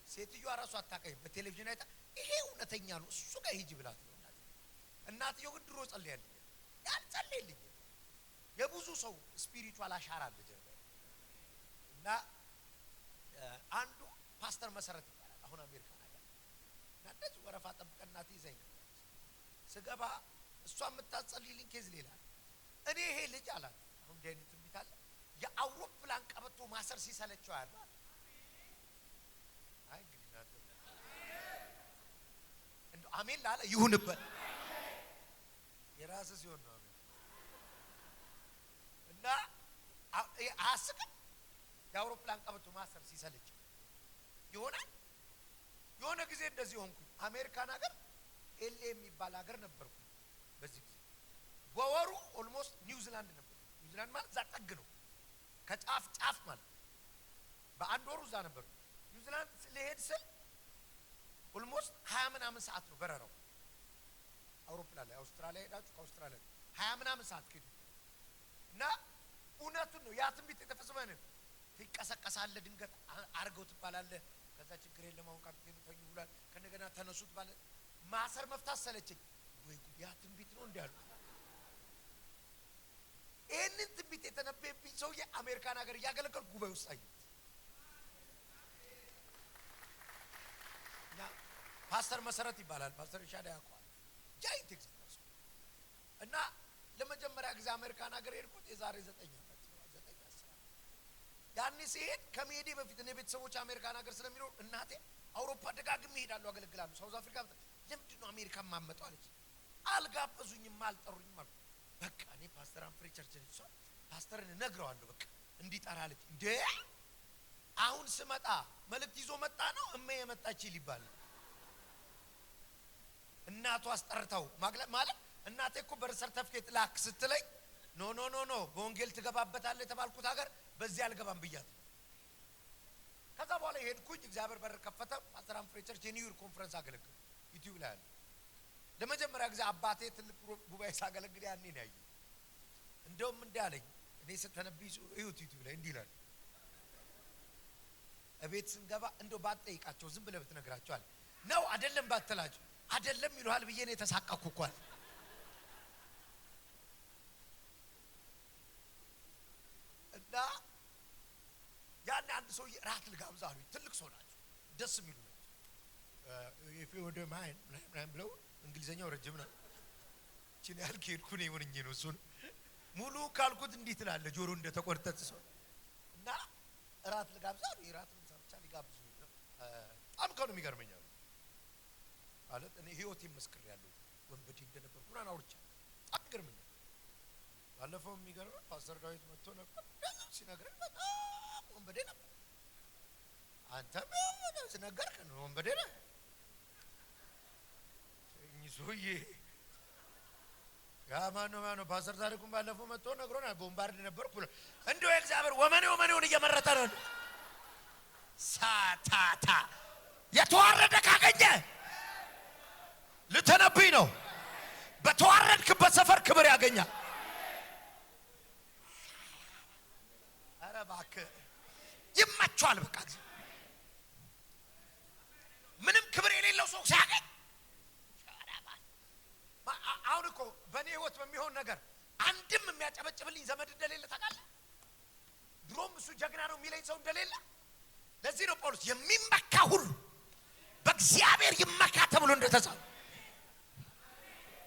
ሴትዮዋ ራሱ አታውቀኝም። በቴሌቪዥን አይታ ይሄ እውነተኛ ነው እሱ ጋር ሂጂ ብላት ነው እናቴ። እናትየው ግን ድሮ ጸልያለች ያልጸለየልኝ የብዙ ሰው ስፒሪቹዋል አሻራ አለ ጀርባ እና አንዱ ፓስተር መሰረት ይባላል። አሁን አሜሪካ ነገር እና እንደዚህ ወረፋ ጠብቀን እናቴ ይዘኝ ስገባ እሷ የምታጸልይልኝ ኬዝ ሌላ እኔ ይሄ ልጅ አላት። አሁን እንዲህ አይነት ትንቢት አለ። የአውሮፕላን ቀበቶ ማሰር ሲሰለቸው ያለ አይ እንግዲህ ናተ እንደው አሜን ላለ ይሁንበት የራስ ሲሆን ነው አሜን እና አስቀም የአውሮፕላን ቀበቶ ማሰር ሲሰለቸው ይሆናል። የሆነ ጊዜ እንደዚህ ሆንኩኝ። አሜሪካን ሀገር ኤልኤ የሚባል ሀገር ነበርኩ። በዚህ ጊዜ በወሩ ኦልሞስት ኒውዚላንድ ነበር። ኒውዚላንድ ማለት እዛ ጠግ ነው ከጫፍ ጫፍ ማለት በአንድ ወሩ እዛ ነበር። ኒውዚላንድ ልሄድ ስል ኦልሞስት 20 ምናምን ሰዓት ነው በረራው። አውሮፕላን ላይ አውስትራሊያ ሄዳችሁ ከአውስትራሊያ 20 ምናምን ሰዓት ከሄዱ እና እውነቱን ነው ያ ትንቢት የተፈጸመ ነው። ትቀሰቀሳለህ፣ ድንገት አርገው ትባላለህ። ከዛ ችግር የለም አሁን ካፕቴኑ ተኙ ብሏል። ከነገና ተነሱት ባለ ማሰር መፍታት ሰለቸኝ። ወይ ጉድ ያ ትንቢት ነው እንዴ አልኩ። ይሄንን ትንቢት የተነበየብኝ ሰውዬ አሜሪካን ሀገር እያገለገልኩ ጉባኤ ውስጥ አየሁት እና ፓስተር መሰረት ይባላል። ፓስተር ሻዳ ያውቀዋል። ጃይንት ኤግዛምፕልስ እና ለመጀመሪያ ጊዜ አሜሪካን ሀገር ሄድኩት የዛሬ 9 ዓመት 9-10 ያኔ ሲሄድ ከመሄዴ በፊት እኔ ቤተሰቦች አሜሪካን ሀገር ስለሚኖር እናቴ አውሮፓ ደጋግሜ እሄዳለሁ አገለግላለሁ። ሳውዝ አፍሪካ ለምንድን ነው አሜሪካ ማመጣው አለች። አልጋበዙኝም አልጠሩኝም አልኩ። በቃ እኔ ፓስተር አንፍሬ ቸርች ነኝ እሷ ፓስተርን እነግረዋለሁ በቃ እንዲጠራለች። እንዴ አሁን ስመጣ መልእክት ይዞ መጣ ነው እሜ የመጣች ሊባል እናቷ አስጠርተው ማለት እናቴ እኮ በር ሰርተፍኬት ላክ ስትለኝ ኖ ኖ ኖ ኖ በወንጌል ትገባበታለህ የተባልኩት ሀገር በዚህ አልገባም ብያት። ከዛ በኋላ ሄድኩኝ። እግዚአብሔር በር ከፈተ። ፓስተር አንፍሬ ቸርች የኒው ይር ኮንፈረንስ አገለግል ዩቲዩብ ላይ አለ ለመጀመሪያ ጊዜ አባቴ ትልቅ ጉባኤ ሳገለግል ያኔ ነው ያየኝ። እንደውም እንዳለኝ እኔ ስተነብይ እዩት ዩቲዩብ ላይ እንዲህ ይላል። እቤት ስንገባ እንደው ባትጠይቃቸው ዝም ብለህ ብትነግራቸው አለ ነው አይደለም ባትላቸው አይደለም ይሉሃል ብዬ ነው የተሳቀቅኩ እኮ አለ። እና ያን አንድ ሰው ራት ልጋብዝ አሉኝ። ትልቅ ሰው ናቸው፣ ደስ የሚሉ ናቸው። if you would mind ብለው እንግሊዘኛው ረጅም ነው። እቺን ያህል ከሄድኩ ነው የሆነኝ ነው እሱን ሙሉ ካልኩት እንዴት ትላለህ ጆሮ እንደተቆርጠት ሰው እና ራት ልጋብዝ አሉኝ። ራት ብቻ ሊጋብዙኝ ነው። በጣም ከሆነ የሚገርመኛል ማለት እኔ ህይወት ይመስክራለሁ ወንበዴ እንደነበርኩ ምናምን አውርቻለሁ። በጣም ይገርመኛል። ባለፈው የሚገርመው ፓስተር ዳዊት መጥቶ ነበር ሲነግረን በጣም ወንበዴ ነበር። አንተም ሲነገርከን ወንበዴ ነህ ሶዬ ያ ማነው ፓስተር ታሪኩን ባለፈው መጥቶ ነግሮናል። ቦምባርድ ነበርኩ ብሎ እንደው እግዚአብሔር ወመኔውን እየመረጠ ነው። ሳታታ የተዋረደ ካገኘ ልተነብይ ነው። በተዋረድክበት ሰፈር ክብር ያገኛል። ኧረ እባክህ ይመቻል። በቃ ምንም ክብር የሌለው ሰው ሲያገኝ አሁን እኮ በእኔ ህይወት በሚሆን ነገር አንድም የሚያጨበጭብልኝ ዘመድ እንደሌለ ታውቃለህ። ድሮም እሱ ጀግና ነው የሚለኝ ሰው እንደሌለ። ለዚህ ነው ጳውሎስ የሚመካ ሁሉ በእግዚአብሔር ይመካ ተብሎ እንደተጻፈ።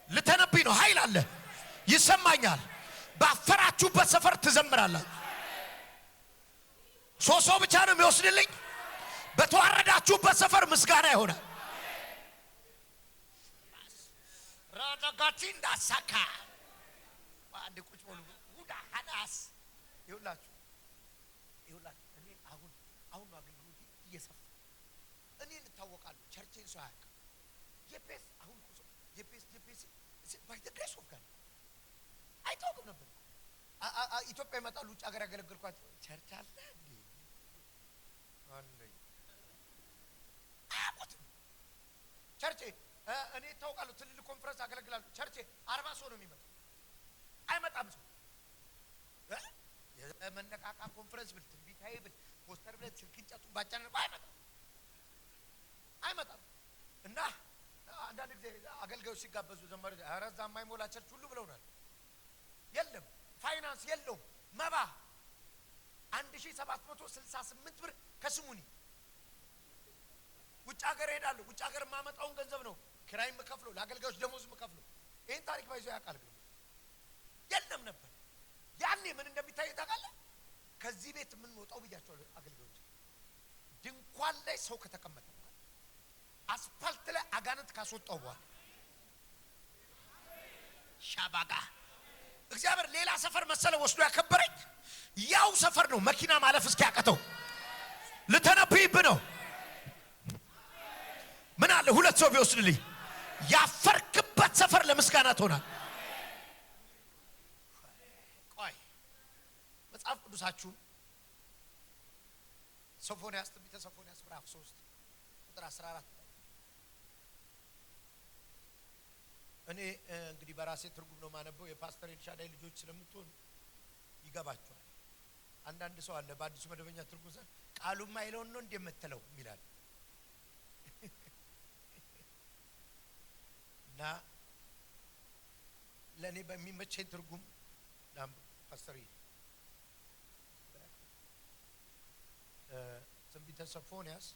ልተነብይ ነው። ኃይል አለ፣ ይሰማኛል። ባፈራችሁበት ሰፈር ትዘምራላችሁ። ሶስት ሰው ብቻ ነው የሚወስድልኝ። በተዋረዳችሁበት ሰፈር ምስጋና ይሆናል። ራዳጋቲን ዳሳካ አንድ ቁጭ ብሎ ጉዳ ሀዳስ ይውላችሁ እኔ አሁን አገልግሎት እየሰፋ እኔ ልታወቃለሁ። ቸርቼን ሰው አያውቅም። የፔስ አሁን ኩሶ የፔስ ባይ ዘ ግሬስ ኦፍ ጋድ አይታወቅም ነበር። ኢትዮጵያ ይመጣሉ፣ ውጭ ሀገር ያገለግልኳቸው ቸርች አለ እንዴ አለኝ አያውቁትም። ቸርቼ እኔ ታውቃለሁ። ትልልቅ ኮንፈረንስ አገለግላለሁ። ቸርቼ 40 ሰው ነው የሚመጣው። አይመጣም ሰው የመነቃቃ ኮንፈረንስ ብል ትንቢታዬ ብል ፖስተር ብል ስልክ እንጨቱን ባጫነ አይመጣም። እና አንዳንድ ጊዜ አገልጋዮች ሲጋበዙ ዘመር አረዛ የማይሞላ ቸርች ሁሉ ብለውናል። የለም ፋይናንስ የለውም። መባ 1768 ብር ከስሙኒ ውጭ ሀገር ሄዳለሁ። ውጭ ሀገር የማመጣውን ገንዘብ ነው ክራይ የምከፍለው፣ ለአገልጋዮች ደሞዝ የምከፍለው። ይሄን ታሪክ ባይዞ ያውቃል። ግን የለም ነበር ያኔ ምን እንደሚታይ ታውቃለህ? ከዚህ ቤት የምንወጣው ብያቸዋለሁ። አገልጋዮች ድንኳን ላይ ሰው ከተቀመጠ በኋላ አስፋልት ላይ አጋንንት ካስወጣው በኋላ ሻባጋ እግዚአብሔር ሌላ ሰፈር መሰለ ወስዶ ያከበረኝ። ያው ሰፈር ነው መኪና ማለፍ እስኪያቀተው። ልተነብይብ ነው። ምን አለ ሁለት ሰው ቢወስድልኝ ያፈርክበት ሰፈር ለምስጋና ትሆናል። ቆይ መጽሐፍ ቅዱሳችሁ ሶፎንያስ ትንቢተ ሶፎንያስ ምዕራፍ 3 ቁጥር 14 እኔ እንግዲህ በራሴ ትርጉም ነው ማነበው። የፓስተር ኤልሻዳይ ልጆች ስለምትሆኑ ይገባቸዋል። አንዳንድ ሰው አለ በአዲሱ መደበኛ ትርጉም ቃሉማ ይለውን ነው እንደምትለው ይላል። እና ለኔ በሚመቸኝ ትርጉም ፓስተር ትንቢተ ሶፎንያስ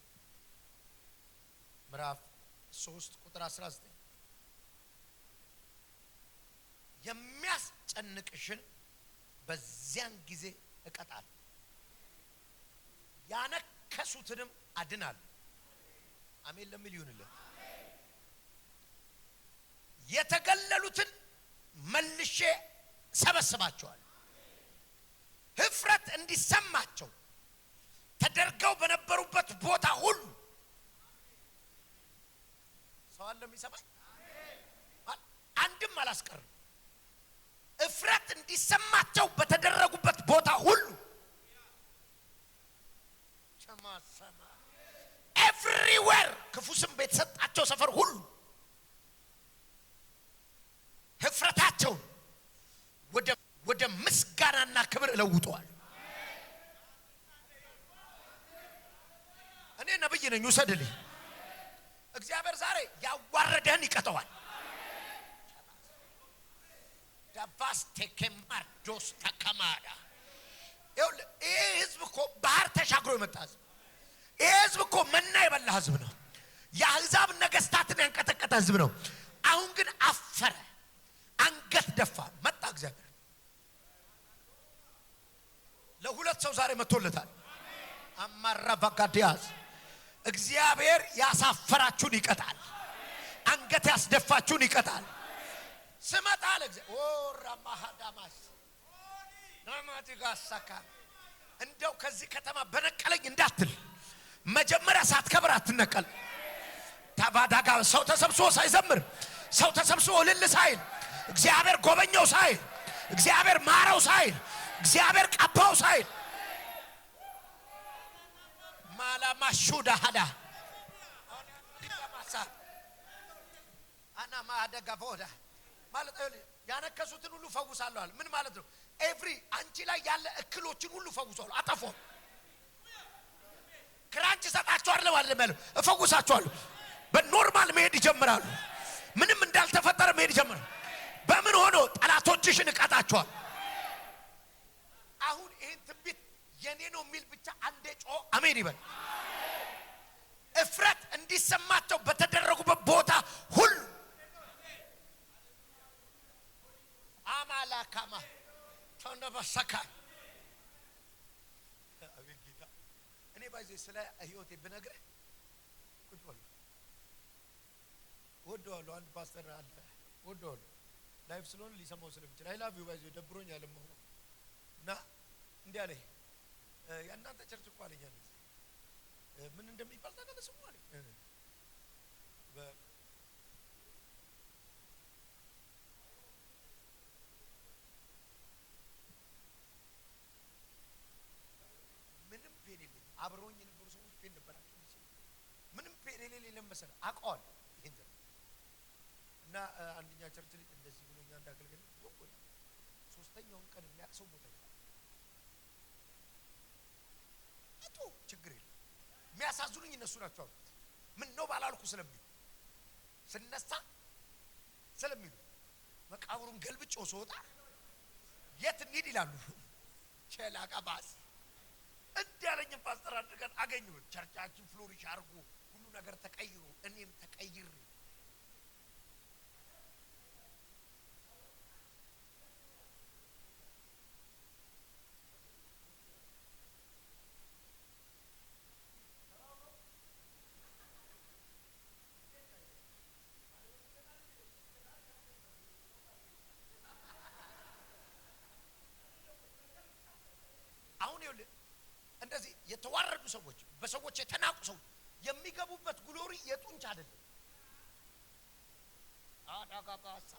ምዕራፍ 3 ቁጥር 19 የሚያስጨንቅሽን በዚያን ጊዜ እቀጣለሁ፣ ያነከሱትንም አድናለሁ። አሜን ለሚል ይሁንልህ። የተገለሉትን መልሼ ሰበስባቸዋለሁ፣ ህፍረት እንዲሰማቸው ተደርገው በነበሩበት ቦታ ሁሉ ሰው አለ የሚሰማኝ አንድም አላስቀርም። ህፍረት እንዲሰማቸው በተደረጉበት ቦታ ሁሉ ቸማሰማ ኤቭሪዌር ክፉ ስም በተሰጣቸው ሰፈር ሁሉ ሐዘናቸውን ወደ ምስጋናና ክብር እለውጠዋል። እኔ ነብይ ነኝ ውሰድልኝ። እግዚአብሔር ዛሬ ያዋረደህን ይቀጠዋል። ዳባስ ተከማር ዶስ ተከማዳ ይሄ ህዝብ እኮ ባህር ተሻግሮ የመጣ ህዝብ፣ ይሄ ህዝብ እኮ መና የበላ ህዝብ ነው። የአሕዛብ ነገስታትን ያንቀጠቀጠ ህዝብ ነው። አሁን ግን አፈረ፣ አንገት ደፋ። መጣ እግዚአብሔር ለሁለት ሰው ዛሬ መጥቶለታል። አማራ ባጋዲያስ እግዚአብሔር ያሳፈራችሁን ይቀጣል፣ አንገት ያስደፋችሁን ይቀጣል። ስመጣ ለእግዚአብሔር ኦራማሃዳማስ ናማቲጋሳካ እንደው ከዚህ ከተማ በነቀለኝ እንዳትል፣ መጀመሪያ ሳትከብር አትነቀል። ታባዳጋ ሰው ተሰብስቦ ሳይዘምር፣ ሰው ተሰብስቦ እልል ሳይል፣ እግዚአብሔር ጎበኘው ሳይል፣ እግዚአብሔር ማረው ሳይል፣ እግዚአብሔር ቀባው ሳይል ማላማሹዳ ሀዳ አና ማደጋ ቦዳ ማለት ያነከሱትን ሁሉ ፈውሳለሁ አለ። ምን ማለት ነው? ኤቭሪ አንቺ ላይ ያለ እክሎችን ሁሉ ፈውሳለሁ፣ አጠፋው። ክራንች ሰጣቸዋለሁ ማለት ነው። እፈውሳቸዋለሁ። በኖርማል መሄድ ይጀምራሉ። ምንም እንዳልተፈጠረ መሄድ ይጀምራሉ። በምን ሆኖ ጠላቶችሽን እቀጣቸዋል። አሁን ይሄን ትንቢት የኔ ነው የሚል ብቻ አንዴ ጮ አሜን ይበል። እፍረት እንዲሰማቸው በተደረጉበት ቦታ ሁሉ አማላካማ ተነበሰካ አቤጌታ እኔ ባይዘ ስለ ህይወቴ ብነግርህ ቁጭ በሉ ወደዋለሁ። አንድ ፓስተር አለ ወደዋለሁ። ላይፍ ስለሆነ ሊሰማው ስለሚችል አይ ላቭ ዩ ባይዘ ደብሮኝ ያለመሆኑ እና እንዲህ አለ። ያናንተ ቸርች እኮ አለኝ አንተ ምን እንደሚባል ታውቃለህ? ስሙ አለኝ ምንም ፔን የለኝም። አብረውኝ የነበሩ ሰዎች ፔን ነበራቸው። ምንም ፔን የሌለኝ መሰለህ አውቀዋለሁ ይሄን ዘመን እና አንደኛ ቸርች ልጅ እንደዚህ ብሎኛ እንዳገልገል ወቆ ሶስተኛውን ቀን የሚያቅሰው ቦታ ይላል አቶ ችግር የለም። የሚያሳዝኑኝ እነሱ ናቸው አልኩት። ምን ነው ባላልኩ ስለሚሉ ስነሳ ስለሚሉ መቃብሩን ገልብጬው ስወጣ የት እንሂድ ይላሉ። ቸላቃ ባስ እንዲህ ያለኝ ፓስተር አድርገን አገኘሁት። ቸርቻችን ፍሎሪሽ አድርጎ ሁሉ ነገር ተቀይሮ እኔም ተቀይሬ እንደዚህ የተዋረዱ ሰዎች በሰዎች የተናቁ ሰዎች የሚገቡበት ግሎሪ የጡንቻ አይደለም። አዳጋባሳ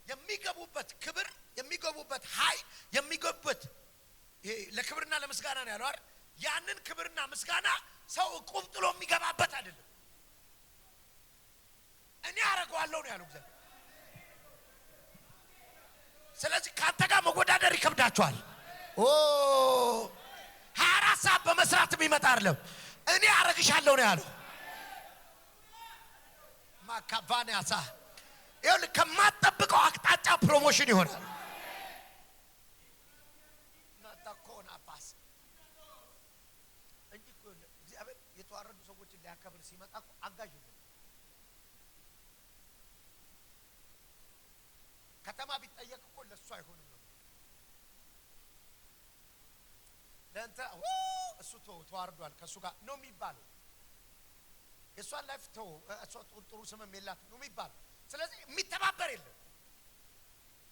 የሚገቡበት ክብር፣ የሚገቡበት ኃይል፣ የሚገቡበት ይሄ ለክብርና ለምስጋና ነው ያለው አይደል? ያንን ክብርና ምስጋና ሰው ቁም ጥሎ የሚገባበት አይደለም። እኔ አረጋዋለሁ ነው ያለው እግዚአብሔር። ስለዚህ ካንተ ጋር መወዳደር ይከብዳቸዋል። ኦ 24 ሰዓት በመስራት የሚመጣ አይደለም። እኔ አረግሻለሁ ነው ያለው። ማካባንያሳ ይኸውልህ ከማትጠብቀው አቅጣጫ ፕሮሞሽን ይሆናል። ናታኮና ፓስ እንጂ እኮ እግዚአብሔር የተዋረዱ ሰዎችን ሊያከብር ሲመጣ እኮ አጋዥ ነው። ከተማ ቢጠየቅ እኮ ለሱ አይሆንም ነው ለአንተ እሱ ተዋርዷል ከሱ ጋር ነው የሚባለው። የሷን ላይፍ ተው እሷ ጥሩ ስምም የላት ነው የሚባለው። ስለዚህ የሚተባበር የለም።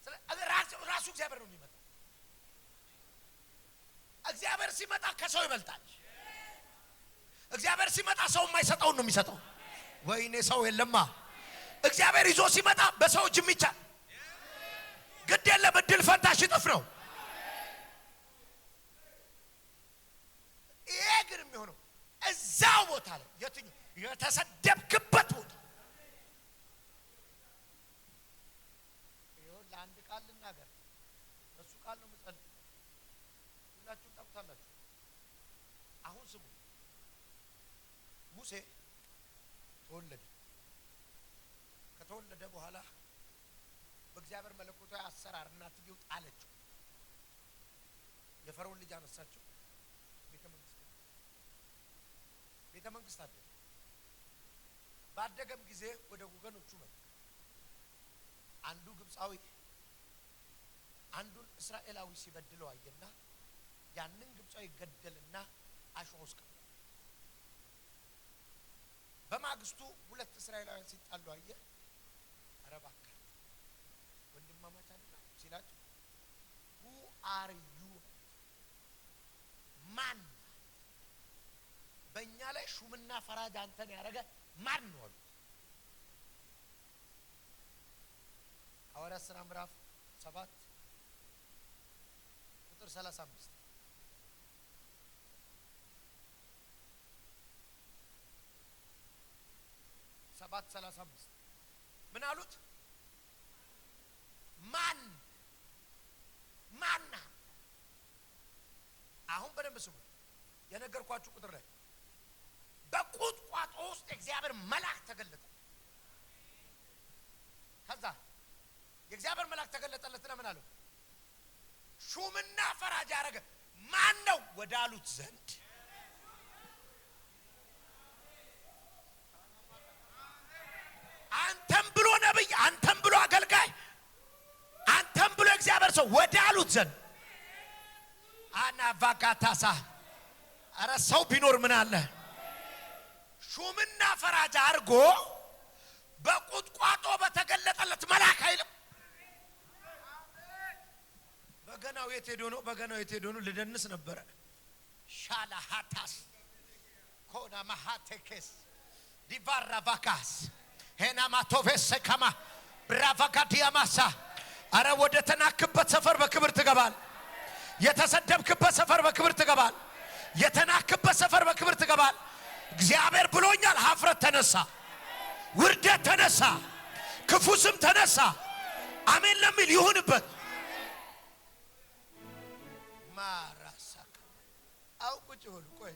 ስለዚህ ራሱ እግዚአብሔር ነው የሚመጣው። እግዚአብሔር ሲመጣ ከሰው ይበልጣል። እግዚአብሔር ሲመጣ ሰው የማይሰጠውን ነው የሚሰጠው። ወይኔ ሰው የለማ። እግዚአብሔር ይዞ ሲመጣ በሰው እጅ የሚቻል ግድ የለም። እድል ፈንታሽ እጥፍ ነው። ይሄ ግን የሚሆነው እዛው ቦታ ላይ የትኛው የተሰደብክበት ቦታ አንድ ቃል ልናገር። በሱ ቃል ነው የምጸልይ። ሁላችሁም ታውቁታላችሁ። አሁን ስሙ። ሙሴ ተወለደ። ከተወለደ በኋላ በእግዚአብሔር መለኮታዊ አሰራር እናትየው ጣለችው። የፈርዖን ልጅ አነሳችው። ቤተ መንግስት አደገ። ባደገም ጊዜ ወደ ወገኖቹ መጣ። አንዱ ግብፃዊ አንዱን እስራኤላዊ ሲበድለው አየና ያንን ግብፃዊ ገደልና አሸዋ ውስጥ ቀበረ። በማግስቱ ሁለት እስራኤላውያን ሲጣሉ አየ። ኧረ እባክህ ወንድማማች አይደለም ሲላቸው who are you ማን በእኛ ላይ ሹምና ፈራጅ አንተን ያደረገ ማን ነው አሉት። ሐዋርያት ሥራ ምዕራፍ 7 ቁጥር 35 7:35 ምን አሉት? ማን አሁን በደንብ ስሙ። የነገርኳችሁ ቁጥር ላይ በቁጥቋጦ ውስጥ እግዚአብሔር መልአክ ተገለጠ። ከዛ የእግዚአብሔር መልአክ ተገለጠለትና ምን አለው? ሹምና ፈራጅ ያደረገ ማን ነው ወዳሉት ዘንድ አንተም ብሎ ነብይ፣ አንተም ብሎ አገልጋይ፣ አንተም ብሎ እግዚአብሔር ሰው ወዳሉት ዘንድ አናቫጋታሳ አረ ሰው ቢኖር ምን አለ? ሹምና ፈራጅ አድርጎ በቁጥቋጦ በተገለጠለት መልአክ አይልም። በገናው የት ሄዶ ነው? በገናው የት ሄዶ ነው? ልደንስ ነበረ። ሻላሃታስ ኮና ማሃቴኬስ ዲቫራ ቫካስ ሄና ማቶቬስ ከማ ብራቫጋዲያማሳ አረ ወደ ተናክበት ሰፈር በክብር ትገባል። የተሰደብክበት ሰፈር በክብር ትገባል። የተናክበት ሰፈር በክብር ትገባል። እግዚአብሔር ብሎኛል። ሀፍረት ተነሳ፣ ውርደት ተነሳ፣ ክፉ ስም ተነሳ። አሜን ለሚል ይሁንበት። ማራሳካ አውቁጭ ሁሉ ቆይ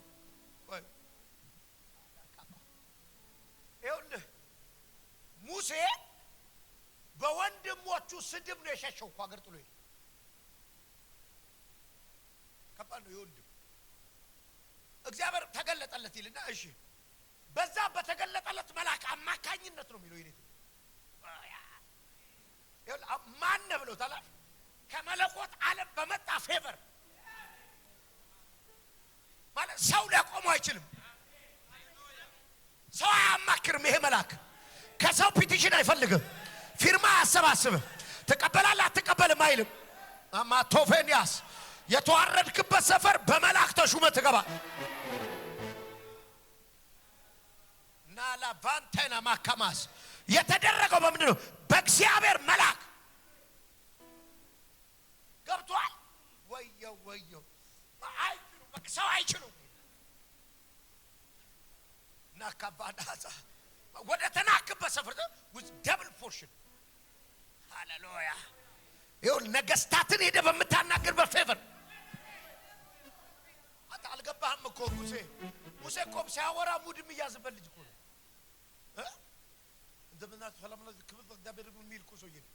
ይኸውልህ ሙሴ በወንድሞቹ ስድብ ነው የሸሸው እኮ አገር ጥሎ ይሄ ከባድ ነው። የወንድም እግዚአብሔር ተገለጠለት ይልና እሺ በዛ በተገለጠለት መልአክ አማካኝነት ነው የሚለው። ይሄ ማን ነው ብሎታል? ከመለኮት ዓለም በመጣ ፌቨር ማለት ሰው ሊያቆመው አይችልም። ሰው አያማክርም። ይሄ መልአክ ከሰው ፒቲሽን አይፈልግም። ፊርማ አያሰባስብም። ትቀበላለህ አትቀበልም አይልም። አማቶፌኒያስ የተዋረድክበት ሰፈር በመልአክ ተሹመ ትገባ። ናላ ቫንቴና ማካማስ የተደረገው በምንድን ነው? በእግዚአብሔር መልአክ ገብቷል። ወየው አይችሉም፣ ሰው አይችሉም። ናካባዳዛ ወደ ተናክበት ሰፈር with double portion ሃሌሉያ። ይሁን ነገስታትን ሄደ በመታናገር በፌቨር አልገባህም እኮ ሙሴ እኮ ሲያወራ ሙድ የሚያዝበት ልጅ እኮ ነው። እንደምን ሰላም ነው ክብር እግዚአብሔር የሚል እኮ ሰውዬ ነው።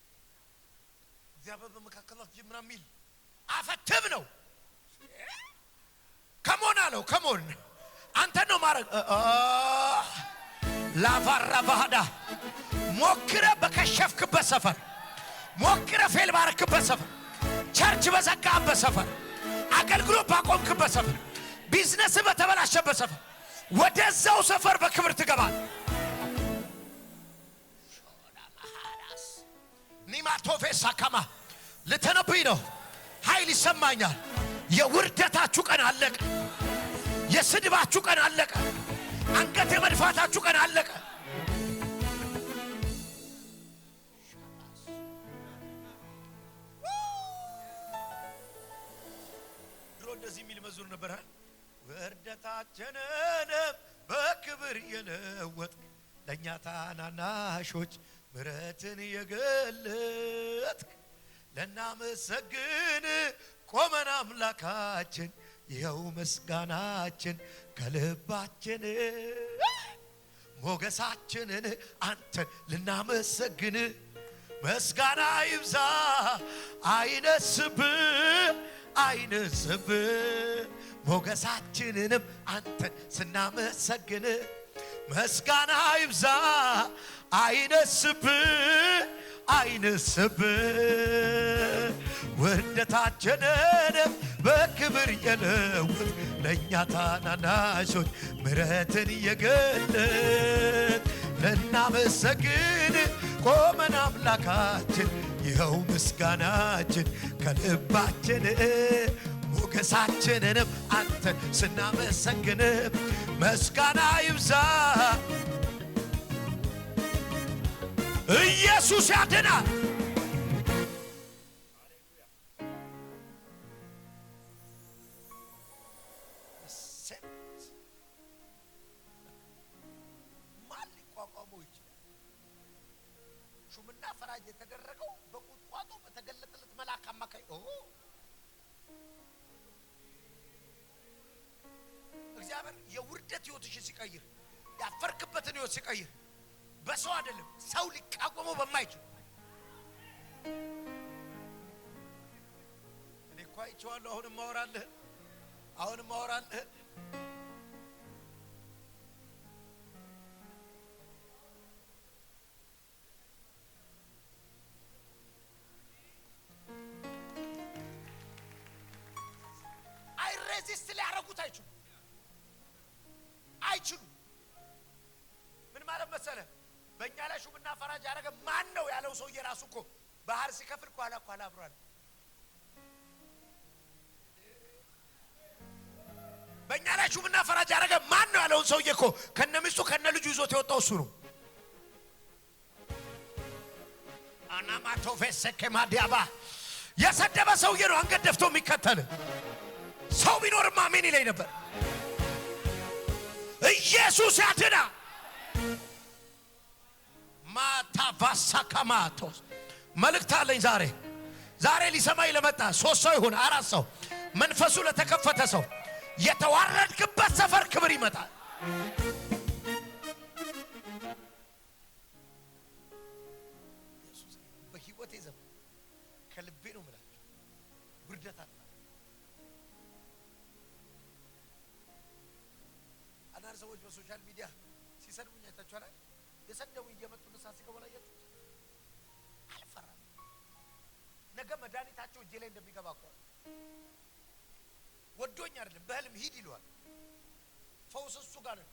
እግዚአብሔር በመካከላችሁ ጅምራ የሚል አፈትም ነው። ከሞን አለው ከሞን አንተ ነው ማረግ ላቫራ ባህዳ ሞክረ በከሸፍክበት ሰፈር፣ ሞክረ ፌል ባረክበት ሰፈር፣ ቸርች በዘጋበት ሰፈር፣ አገልግሎት ባቆምክበት ሰፈር፣ ቢዝነስ በተበላሸበት ሰፈር ወደዛው ሰፈር በክብር ትገባል። ኒማቶቬሳ ካማ ልተነብይ ነው። ኃይል ይሰማኛል። የውርደታችሁ ቀን አለቀ። የስድባችሁ ቀን አለቀ። አንገት የመድፋታችሁ ቀን አለቀ። ድሮ እንደዚህ የሚል መዝሙር ነበር። ውርደታችንን በክብር የለወጥክ ለእኛ ታናናሾች ምሕረትን የገለጥክ ልናመሰግን ቆመን አምላካችን ይኸው ምስጋናችን ከልባችን ሞገሳችንን አንተን ልናመሰግን ምስጋና ይብዛ አይነስብ ሞገሳችንንም አንተን ስናመሰግን ምስጋና ይብዛ አይነስብ ውርደታችንን በክብር የለውጥ ለእኛ ታናናሾች ምሕረትን የገለጥ ልናመሰግን ቆመን አምላካችን ይኸው ምስጋናችን ከልባችን ሞገሳችንንም አንተን ስናመሰግን ምስጋና ይብዛ ኢየሱስ ያድናል። ማን ሊቋቋመው ይችላል? ሹምና ፈራጅ የተደረገው በቁጥቋጦ በተገለጠለት መልአክ አማካይ እግዚአብሔር የውርደት ሕይወትሽን ሲቀይር ያፈርክበትን ሕይወት ሲቀይር በሰው አይደለም ሰው ሊቃወመው በማይችል እኔ እኮ አይቼዋለሁ። አሁንም ማወራለህ አይሬዚስት ሊያረጉት አይችሉም። ምን ማለት መሰለህ? በእኛ ላይ ሹምና ፈራጅ ያደረገ ማን ነው ያለው ሰውዬ ራሱ እኮ ባህር ሲከፍል ኋላ አብሯል። በእኛ ላይ ሹምና ፈራጅ ያደረገ ማን ነው ያለውን ሰውዬ እኮ ከነሚስቱ ከነልጁ ይዞት የወጣው እሱ ነው። አናማቶ ፈሰከ ማዲያባ የሰደበ ሰውዬ ነው አንገት ደፍቶ የሚከተል ሰው ቢኖርማ አሜን ይለኝ ነበር። ኢየሱስ ያድና ማታባሳካማቶስ መልእክት አለኝ ዛሬ ሊሰማኝ ለመጣ 3 ሰው ይሁን 4 ሰው መንፈሱ ለተከፈተ ሰው የተዋረድክበት ሰፈር ክብር ይመጣል። በህይወቴ ዘመን ከልቤ ነው የምላችሁ ውርደት አለ። አንዳንድ ሰዎች በሶሻል ሚዲያ ሲሰድቡኝ አይታችኋል። የሰደቡኝ እየመጡ ንስሐ ሲገቡ አላያችሁም? አልፈራም። ነገ መድኃኒታቸው እጄ ላይ እንደሚገባ እኮ ወዶኝ አይደለም በህልም ሂድ ይለዋል። ፈውስ እሱ ጋር ነው።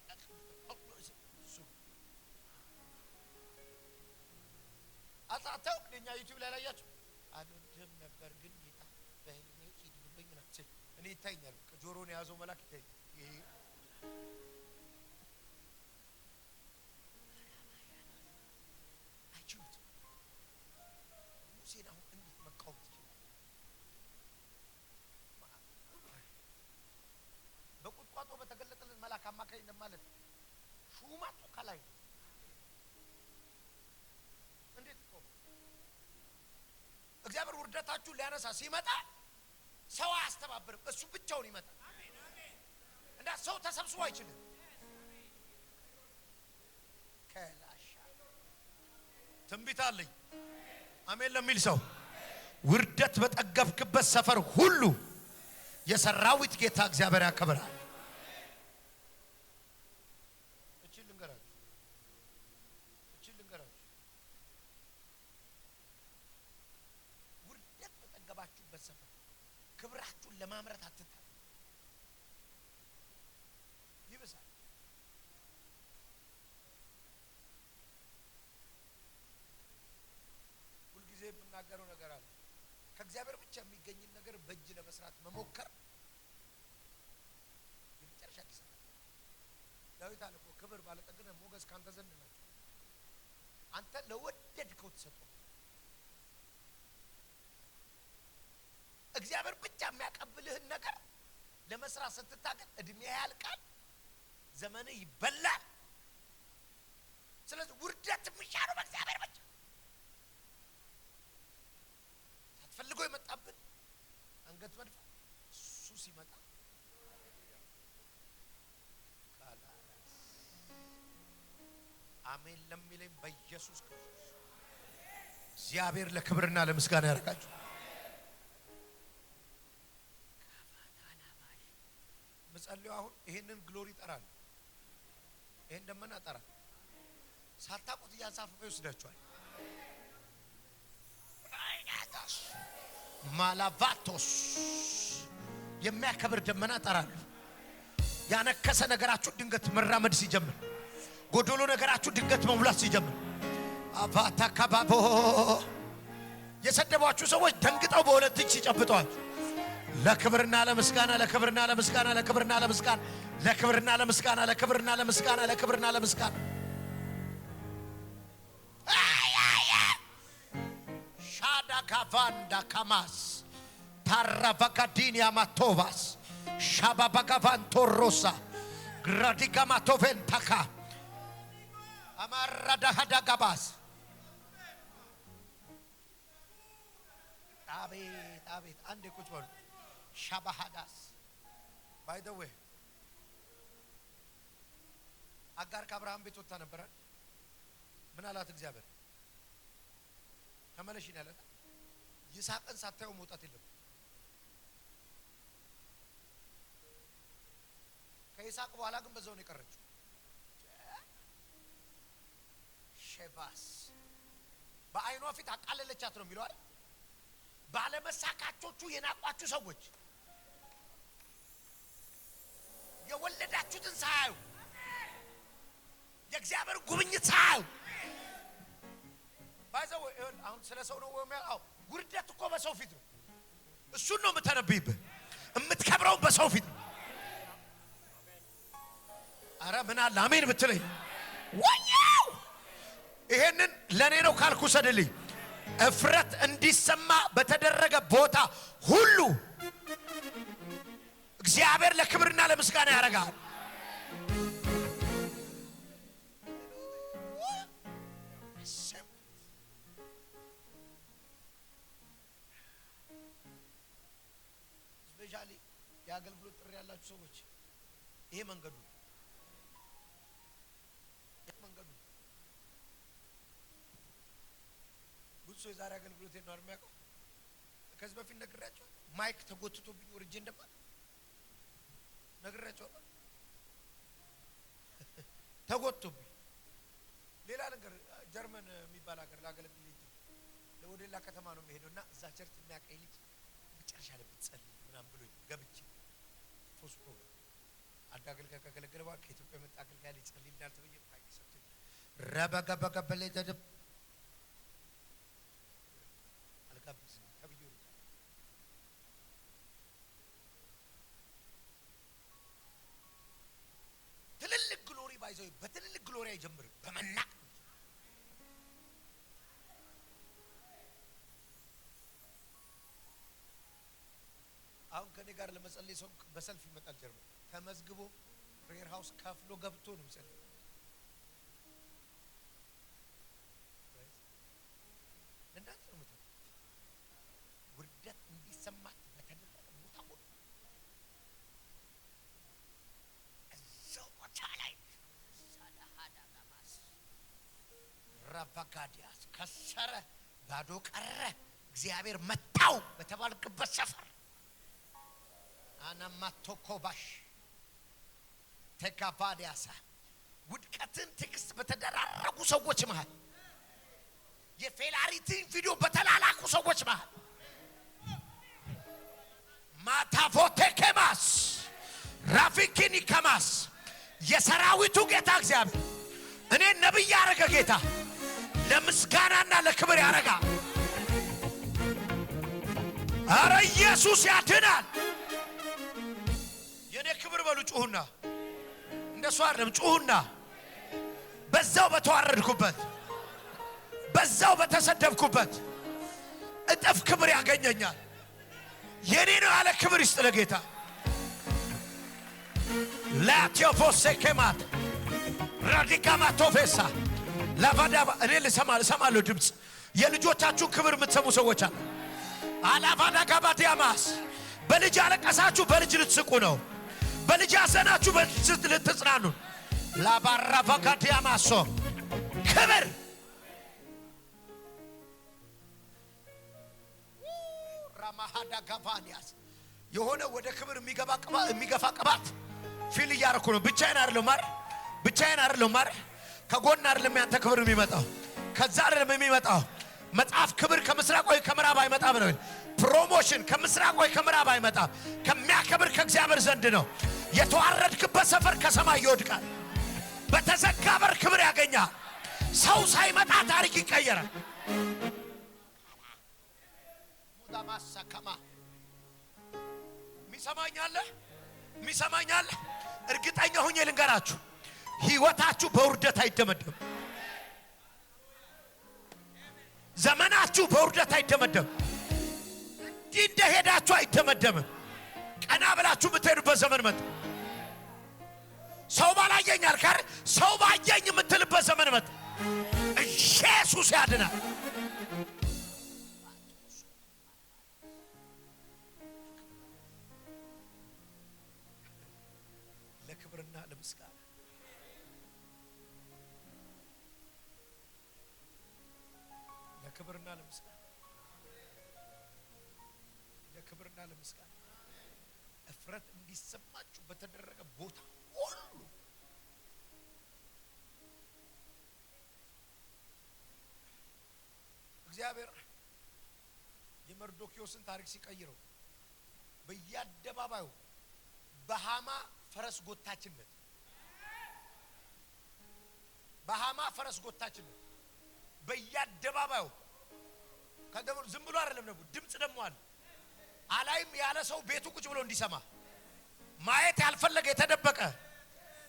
አጣጣው እኛ ዩቲዩብ ላይ አላያችሁ? አልወድም ነበር ግን ጌታ በህልሜ ሂድ ብሎኝ ምናምን ሲል እኔ ይታየኛል። ጆሮን የያዘው መልአክ ይታየኛል። ይሄ ሙሴን አሁን እንዴት መቃወም ትችላለህ? በቁጥቋጦ በተገለጠልን መልአክ አማካኝነት ማለት ሹመቱ ከላይ ነው። እንዴት ቆም? እግዚአብሔር ውርደታችሁን ሊያነሳ ሲመጣ ሰው አያስተባብርም፣ እሱ ብቻውን ይመጣል። እንዳ ሰው ተሰብስቦ አይችልም። ከላሻ ትንቢት አለኝ አሜን ለሚል ሰው ውርደት በጠገብክበት ሰፈር ሁሉ የሰራዊት ጌታ እግዚአብሔር ያከብራል። እቺ ልንገራችሁ ውርደት በጠገባችሁበት ሰፈር ክብራችሁን ለማምረት አትታ ይብሳል። ሁልጊዜ የምናገረው ነገር አለ። ከእግዚአብሔር ብቻ የሚገኝን ነገር በእጅ ለመስራት መሞከር የመጨረሻ ኪሳራ። ዳዊት አለ እኮ ክብር፣ ባለጠግነት፣ ሞገስ ካንተ ዘንድ ናቸው፣ አንተ ለወደድከው ትሰጠው። እግዚአብሔር ብቻ የሚያቀብልህን ነገር ለመስራት ስትታገል እድሜ ያልቃል፣ ዘመንህ ይበላል። ስለዚህ ውርደት የሚሻለው በእግዚአብሔር ብቻ። መድፋ እሱ ሲመጣ አሜን ለሚለኝ በኢየሱስ ክርስቶስ እግዚአብሔር ለክብርና ለምስጋና ያረጋችሁ። መጸለዩ አሁን ይሄንን ግሎሪ ይጠራል። ይሄን ደመና ጠራ ሳታውቁት እያንሳፈፈ ይወስዳችኋል። ማላቫቶስ የሚያከብር ደመና ጠራለሁ። ያነከሰ ነገራችሁ ድንገት መራመድ ሲጀምር፣ ጎዶሎ ነገራችሁ ድንገት መሙላት ሲጀምር፣ አባታ ካባቦ የሰደቧችሁ ሰዎች ደንግጠው በሁለት እጅ ሲጨብጧችሁ ለክብርና ለምስጋና ለክብርና ለምስጋና ለክብርና ለምስጋና ለክብርና ለምስጋና ለክብርና ለምስጋና ለክብርና ለምስጋና ሻዳ ካቫንዳ ካማስ ታራቫካዲኒያ ማቶቫስ ሻባባጋቫንቶሮሳ ግራዲጋ ማቶቬንታካ አማራዳሃዳጋባስ አቤት አቤት አንዴ ቁጭ በሉ። ሻባሃዳስ ባይ ዘ ዌይ አጋር ከአብርሃም ቤት ወጣ ነበር። ምን አላት እግዚአብሔር? ተመለሽ ነው ያላት። ይስሐቅን ሳታየው መውጣት የለም። ከይስሐቅ በኋላ ግን በዛው ነው የቀረችው። ሸባስ በአይኗ ፊት አቃለለቻት ነው የሚለው አይደል? ባለመሳካቾቹ የናቋችሁ ሰዎች የወለዳችሁትን ሳያዩ የእግዚአብሔር ጉብኝት ሳያዩ ባይዘው አሁን ስለ ሰው ነው ወይም ውርደት እኮ በሰው ፊት ነው። እሱን ነው የምትነብይበት። የምትከብረው በሰው ፊት ነው። አረ ምን አለ አሜን ብትለኝ ወኛው ይሄንን ለኔ ነው ካልኩ ሰደልኝ እፍረት እንዲሰማ በተደረገ ቦታ ሁሉ እግዚአብሔር ለክብርና ለምስጋና ያረጋል። ስፔሻሊ የአገልግሎት ጥሪ ያላችሁ ሰዎች ይሄ መንገዱ ብዙ የዛሬ አገልግሎት ነው የሚያውቀው። ከዚህ በፊት ነግራቸው ማይክ ተጎትቶብኝ ወርጄ እንደማለት ነግራቸው ተጎትቶብኝ ሌላ ነገር ጀርመን የሚባል ሀገር ላገለግል ልጅ ወደ ሌላ ከተማ ነው የሚሄደውና እዛ ቸርች የሚያቀይ ልጅ መጨረሻ ላይ ብትጸልይ ምናምን ብሎኝ ገብቼ ፎስ ፕሮግራም አንድ አገልጋይ ካገለገለ በኋላ ከኢትዮጵያ መጣ አገልጋይ ሊጸልይልናል ተብዬ ማይክ ሰጥቶኝ ረበገበገበለ ተደብ ትልልቅ ግሎሪ ባይዘው በትልልቅ ግሎሪ አይጀምርም፣ በመናቅ አሁን ከኔ ጋር ለመጸለይ ሰው በሰልፍ ይመጣል። ጀርመን ተመዝግቦ ፕሬየር ሃውስ ከፍሎ ገብቶ ነው የሚጸልይ። ለእናንተ ነው የምትለው ውርደት እንዲሰማት በተደረገ ቦታ ሁሉ እዛው ቦታ ላይ ሳዳሃዳጋማስ ራቫጋዲያስ ከሰረ ባዶ ቀረ እግዚአብሔር መታው በተባልክበት ሰፈር አናማቶኮባሽ ተካባዲያሳ ውድቀትን ቴክስት በተደራረጉ ሰዎች መሃል የፌላሪቲን ቪዲዮ በተላላኩ ሰዎች መሃል ማታፎቴኬማስ ራፊኪኒ ከማስ የሰራዊቱ ጌታ እግዚአብሔር እኔ ነብይ ያረገ ጌታ ለምስጋናና ለክብር ያረጋ። አረ ኢየሱስ ያድናል። የኔ ክብር በሉ ጩሁና፣ እንደሱ አይደለም ጩሁና። በዛው በተዋረድኩበት በዛው በተሰደብኩበት እጥፍ ክብር ያገኘኛል። የኔ ነው ያለ ክብር ይስጥ ለጌታ። ላቲዮፎሴ ኬማት ራዲካማ ቶፌሳ ላቫዳባ እኔ ልሰማለሁ ድምፅ። የልጆቻችሁ ክብር የምትሰሙ ሰዎች አለ። አላቫዳ ጋባዲያማስ በልጅ አለቀሳችሁ በልጅ ልትስቁ ነው። በልጅ አዘናችሁ በልጅ ልትጽናኑ። ላባራፋካዲያማሶ ክብር ራማሃዳ ጋቫኒያስ የሆነ ወደ ክብር የሚገፋ ቅባት ፊል እያረኩ ነው። ብቻዬን አይደለም ማር ከጎን አይደለም ያንተ ክብር የሚመጣው ከዛ አይደለም የሚመጣው። መጽሐፍ ክብር ከምስራቅ ወይ ከምዕራብ አይመጣም ነው። ፕሮሞሽን ከምስራቅ ወይ ከምዕራብ አይመጣም፣ ከሚያከብር ከእግዚአብሔር ዘንድ ነው። የተዋረድክበት ሰፈር ከሰማይ ይወድቃል። በተዘጋ በር ክብር ያገኛል። ሰው ሳይመጣ ታሪክ ይቀየራል። ሙዳማሰከማ ሚሰማኛለ እርግጠኛ ሆኜ ልንገራችሁ፣ ህይወታችሁ በውርደት አይደመደም። ዘመናችሁ በውርደት አይደመደም። እንዲህ እንደሄዳችሁ አይደመደምም። ቀና ብላችሁ የምትሄዱበት ዘመን መጣ። ሰው ባላየኝ አልካር ሰው ባየኝ የምትልበት ዘመን መጣ። ኢየሱስ ያድናል። ለክብርና ለምስጋና እፍረት እንዲሰማችሁ በተደረገ ቦታ ሁሉ እግዚአብሔር የመርዶክዮስን ታሪክ ሲቀይረው በየአደባባዩ በሃማ ፈረስ ጎታችነት በየአደባባዩ ከደም ዝም ብሎ አይደለም ነው። ድምጽ ደግሞ አለ። አላይም ያለ ሰው ቤቱ ቁጭ ብሎ እንዲሰማ ማየት ያልፈለገ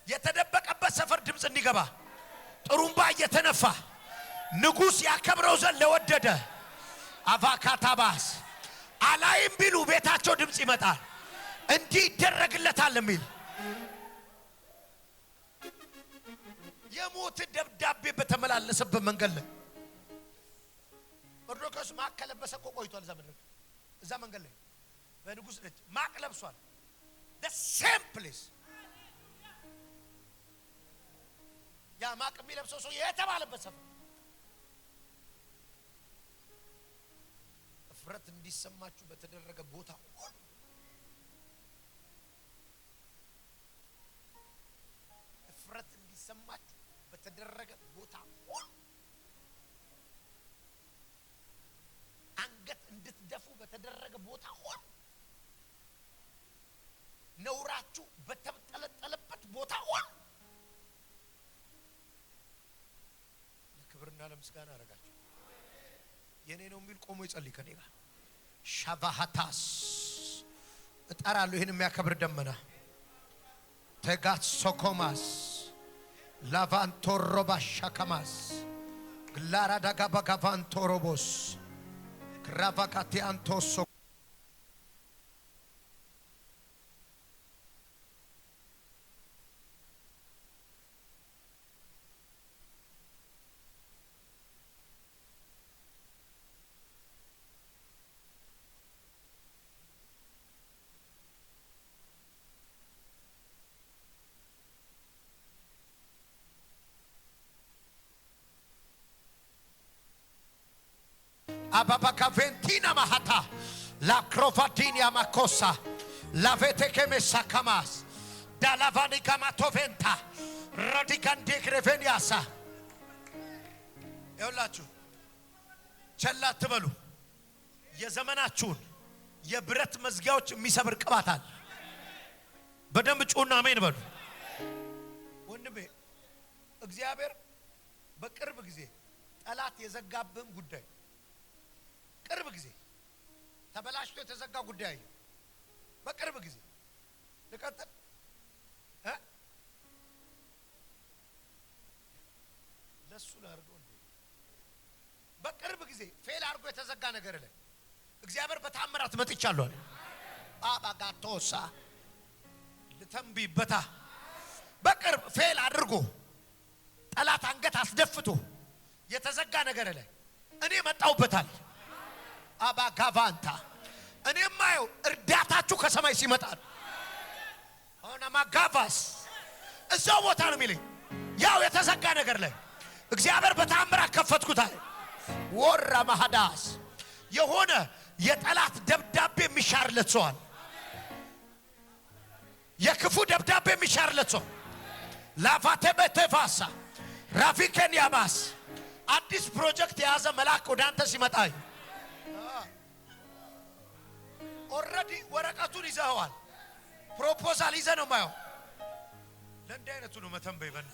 የተደበቀበት ሰፈር ድምጽ እንዲገባ ጥሩምባ እየተነፋ ንጉስ ያከብረው ዘንድ ለወደደ አቫካታባስ አላይም ቢሉ ቤታቸው ድምጽ ይመጣል። እንዲህ ይደረግለታል የሚል የሞት ደብዳቤ በተመላለሰበት መንገድ ላይ መርዶክዮስ ማቅ ከለበሰ እኮ ቆይቷል። እዛ መንገድ ላይ በንጉስ ልጅ ማቅ ለብሷል። the same place ያ ማቅ የሚለብሰው ሰው የተባለበት ሰፈር እፍረት እንዲሰማችሁ በተደረገ ቦታ ሁሉ እፍረት እንዲሰማችሁ በተደረገ ቦታ ሁሉ አንገት እንድትደፉ በተደረገ ቦታ ሁሉ ነውራችሁ በተጠለጠለበት ቦታ ሁሉ ለክብርና ለምስጋና አረጋችሁ። የኔ ነው የሚል ቆሞ ይጸልይ ከኔ ጋር ሻቫሃታስ እጠራለሁ። ይሄን የሚያከብር ደመና ተጋት ሶኮማስ ላቫንቶሮባሽ ሻካማስ ግላራ ዳጋባ ጋቫንቶሮቦስ ክራቫካቲ አንቶሶ አባባካቬንቲና ማሃታ ላክሮቫዲኒያ ማኮሳ ላቬቴኬሜሳ ካማስ ዳላቫኒ ካማቶቬንታ ራዲካንዴ ክሬቬኒያሳ ይኸውላችሁ ቸል አትበሉ። የዘመናችሁን የብረት መዝጊያዎች የሚሰብር ቅባት አለ። በደንብ ጩና አሜን በሉ። ወንድሜ እግዚአብሔር በቅርብ ጊዜ ጠላት የዘጋብህን ጉዳይ ቅርብ ጊዜ ተበላሽቶ የተዘጋ ጉዳይ በቅርብ ጊዜ ልቀጥል ለሱ ላርገው እንዴ በቅርብ ጊዜ ፌል አድርጎ የተዘጋ ነገር ላይ እግዚአብሔር በታምራት መጥቻለሁ አለ። አባጋቶሳ ልተንቢበታ በቅርብ ፌል አድርጎ ጠላት አንገት አስደፍቶ የተዘጋ ነገር ላይ እኔ መጣውበታል። አባጋቫንታ እኔም ማየው እርዳታችሁ ከሰማይ ሲመጣ አሁን ማጋፋስ እዛው ቦታ ነው የሚለኝ። ያው የተዘጋ ነገር ላይ እግዚአብሔር በተአምራት ከፈትኩታል። ወራ ማሃዳስ የሆነ የጠላት ደብዳቤ የሚሻርለት ሰው አለ። የክፉ ደብዳቤ የሚሻርለት ሰው ላፋቴ በተፋሳ ራፊከን ያባስ አዲስ ፕሮጀክት የያዘ መልአክ ወደ አንተ ሲመጣ ኦልሬዲ ወረቀቱን ይዘዋል። ፕሮፖዛል ይዘ ነው ማየው። ለእንዲህ አይነቱ ነው መተንበይ በል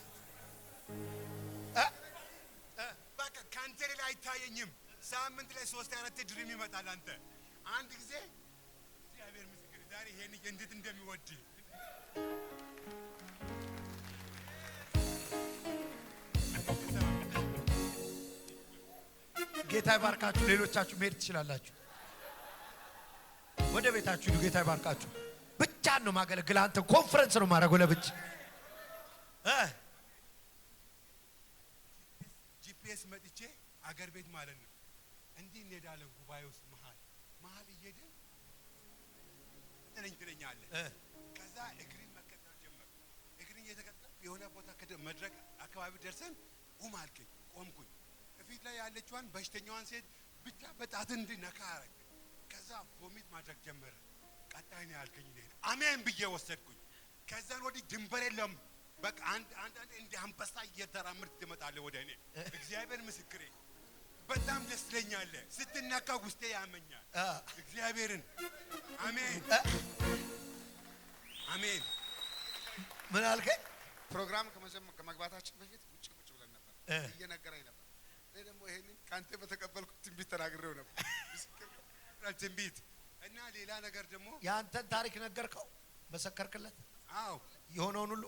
በቃ ካንተ ላይ አይታየኝም። ሳምንት ላይ 3 አይነት ድሪም ይመጣል። አንተ አንድ ጊዜ እግዚአብሔር ምስክር ዛሬ ይሄን እንዴት እንደሚወድ ጌታ ይባርካችሁ። ሌሎቻችሁ መሄድ ትችላላችሁ። ወደ ቤታችሁ ጌታ ይባርካችሁ። ብቻን ነው ማገለግል። አንተ ኮንፈረንስ ነው ማድረገው ለብቻ ጂፒኤስ መጥቼ አገር ቤት ማለት ነው። እንዲህ እንሄዳለን። ጉባኤ ውስጥ መሀል እየሄድን ትለኛለህ። ከዛ እግሪን መከተል ጀመርኩ። እግሪን እየተከተልኩ የሆነ ቦታ መድረክ አካባቢ ደርሰን ቁም አልከኝ። ቆምኩኝ። ፊት ላይ ያለችዋን በሽተኛዋን ሴት ብቻ በጣት እንድነካ አረግ። ከዛ ቮሚት ማድረግ ጀመረ። ቀጣይ ነው ያልከኝ ነው። አሜን ብዬ ወሰድኩኝ። ከዛን ወዲህ ድንበር የለም። በቃ አንድ እንደ አንበሳ እየተራመድክ ትመጣለህ ወደ እኔ። እግዚአብሔር ምስክሬ በጣም ደስ ይለኛል። ስትነካ ውስጤ ያመኛል። እግዚአብሔርን አሜን አሜን። ምን አልከኝ? ፕሮግራም ከመግባታችን በፊት ውጭ ቁጭ ብለን ነበር። እየነገረኝ ነበር። እኔ ደግሞ ይሄንን ካንተ በተቀበልኩት ትንቢት ተናግሬው ነበር። ትንቢት እና ሌላ ነገር ደግሞ ያንተን ታሪክ ነገርከው፣ መሰከርክለት። አዎ የሆነውን ሁሉ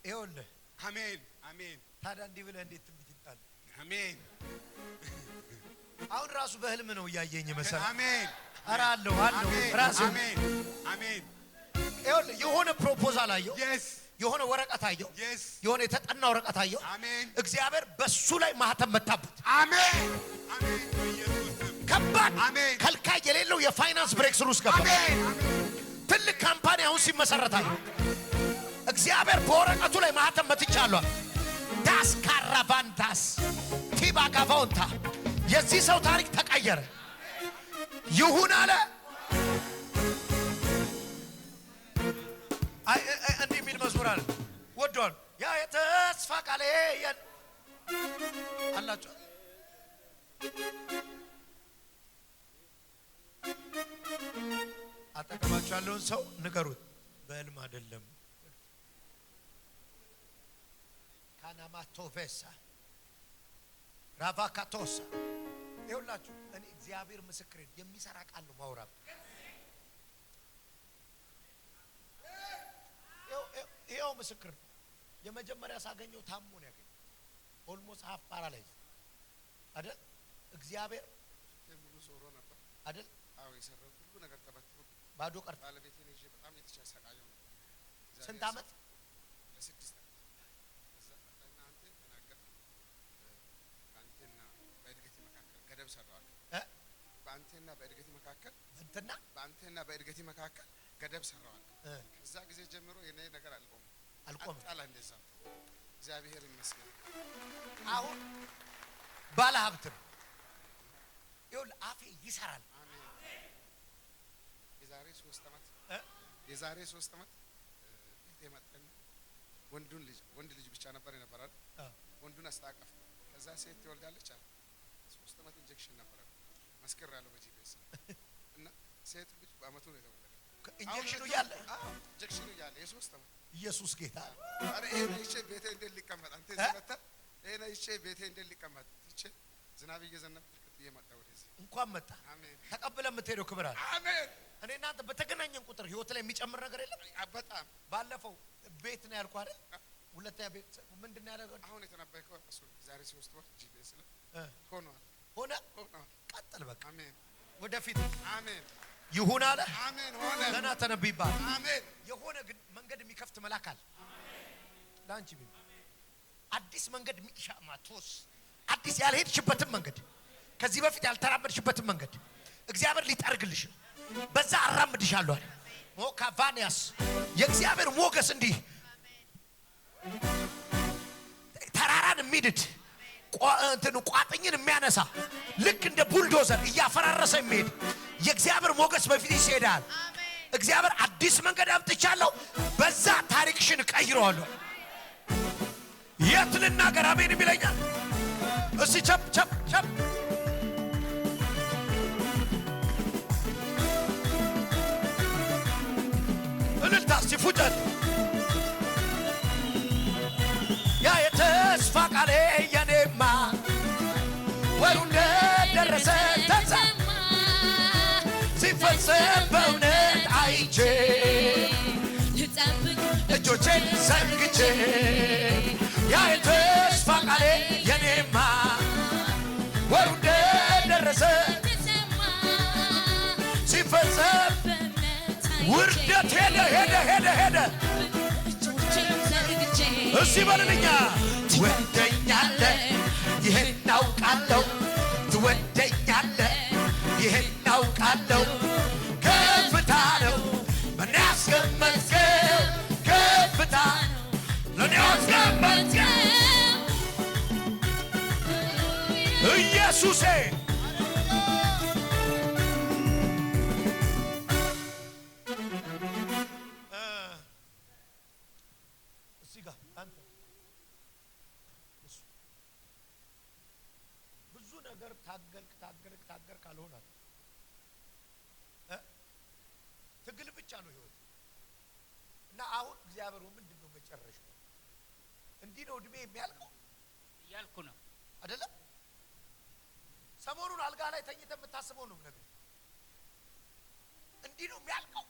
ይኸውልህ። አሜን አሜን። ታዲያ እንዲህ ብለህ እንዴት ትንቢት ይጣል? አሜን። አሁን ራሱ በህልም ነው እያየኝ መሰለህ። አሜን። ኧረ አለው ራሱ አሜን አሜን። ይኸውልህ የሆነ ፕሮፖዛል አየሁ። የስ የሆነ ወረቀት አየሁ። የስ የሆነ የተጠና ወረቀት አየሁ። አሜን። እግዚአብሔር በሱ ላይ ማህተም መታበት። አሜን አሜን። በኢየሱስ ከባድ አሜን። ከልካይ የሌለው የፋይናንስ ብሬክ ስሩ ውስጥ ገባ። አሜን። ትልቅ ካምፓኒ አሁን ሲመሰረታል። እግዚአብሔር በወረቀቱ ላይ ማህተም መትቻለሁ። ዳስ ካራቫንታስ ቲባጋቫውንታ የዚህ ሰው ታሪክ ተቀየረ። ይሁን አለ። እንዲህ የሚል መዝሙር አለ። ወዷል ያ የተስፋ ቃል አላችሁ። አጠገባችሁ ያለውን ሰው ንገሩት፣ በህልም አይደለም። ካናማቶቬሳ ራቫካቶሳ ይኸውላችሁ፣ እኔ እግዚአብሔር ምስክሬን የሚሰራ ቃል ነው ማውራት። ይኸው ምስክር ነው። የመጀመሪያ ሳገኘው ታሞ ነው ያገኘው። ኦልሞስት ሀፍ ፓራላይዝ አይደል? እግዚአብሔር ሙሉ ዞሮ ነበር አይደል? አዎ የሰራው ሁሉ ነገር ተበትሮ ባዶ ቀርቶ ባለቤቴን ይዤ በጣም የተሰቃየው ነው። ስንት ዓመት? ለ6 ዓመት። ከዛ እና አንተ ተናገር በአንተና በእድገት መካከል ገደብ ሰራዋል። በአንተና በእድገት መካከል በአንተና በእድገት መካከል ገደብ ሰራዋል። ከዛ ጊዜ ጀምሮ የኔ ነገር አልቆም ጣላ። እንደዛ እግዚአብሔር ይመስገን። አሁን ባለ ሀብት ነው። ይኸውልህ አፌ ይሰራል። አሜን። የዛሬ 3 ዓመት ቤቴ መጣን። ወንድ ልጅ ብቻ ነበር የነበረው። ወንዱን አስታቀፍ። ከዛ ሴት ትወልዳለች አለ። 3 ዓመት ኢንጀክሽን ነበር መስከራለሁ በጂፒኤስ እና ሴት ልጅ በአመቱ ነው የተወለደው። ኢንጀክሽኑ ያለ የ3 ዓመት ኢየሱስ ጌታ። አረ ይሄ ቤቴ እንዴት ሊቀመጥ አንተ ዘመታ ይሄ ቤቴ እንዴት ሊቀመጥ ይቼ ዝናብ እየዘነበ እየመጣ ወደዚህ እንኳን መጣ። አሜን። ተቀብለ የምትሄደው ክብር አለ። አሜን። እኔ እናንተ በተገናኘን ቁጥር ህይወት ላይ የሚጨምር ነገር የለም። በጣም ባለፈው ቤት ነው ያልኩህ አይደል? ሁለተኛ ቤት ምንድነው ያለው? አሁን የተነበየው እሱ ዛሬ 3 ወር ጂፒኤስ ላይ ሆነ። ቀጥል በቃ። አሜን። ወደፊት አሜን። ይሁን አለ። አሜን። ሆነ። ገና ተነብይ ይባል። አሜን። የሆነ ግን መንገድ የሚከፍት መልአክ አለ። ላንቺ ቢል አዲስ መንገድ ሚሻማቶስ አዲስ ያልሄድሽበትን መንገድ፣ ከዚህ በፊት ያልተራመድሽበትን መንገድ እግዚአብሔር ሊጠርግልሽ ነው። በዛ አራምድሻለሁ አለ። ሞካቫኒያስ የእግዚአብሔር ሞገስ እንዲህ ተራራን የሚድድ ቋጥኝን የሚያነሳ ልክ እንደ ቡልዶዘር እያፈራረሰ የሚሄድ የእግዚአብሔር ሞገስ በፊት ይሄዳል። እግዚአብሔር አዲስ መንገድ አምጥቻለሁ፣ በዛ ታሪክሽን ቀይረዋለሁ። የት ልናገር? አሜን ይለኛል። እስቲ ቸፕ ቸፕ ቸፕ እልልታ እስቲ ፉጨት ያ የተስፋ ቃሌ የኔማ ወሩ እንደደረሰ ተሰማ ሲፈጸም በእውነት አይቼ እጆቼን ዘርግቼ ያ የተስፋ ቃሌ የኔማ ወሩ እንደደረሰ ሲፈጸም ውርደት ሄደ ሄደ ሄደ ሄደ። እሺ በልልኛ ትወደኛለህ ይሄን አውቃለሁ፣ ትወደኛለህ ይሄን አውቃለሁ። ከፍታ ነው ምን ያስገመትከው፣ ከፍታ ለኔ ያስገመትከው ኢየሱሴ። ብዙ ነገር ታገልክ አልሆናል። ትግል ብቻ ነው ህይወት እና አሁን እግዚአብሔር ምንድን ነው መጨረሻው? እንዲህ ነው እድሜ የሚያልቀው እያልኩ ነው አይደለም? ሰሞኑን አልጋ ላይ ተኝተህ የምታስበው ነው ነገር እንዲህ ነው የሚያልቀው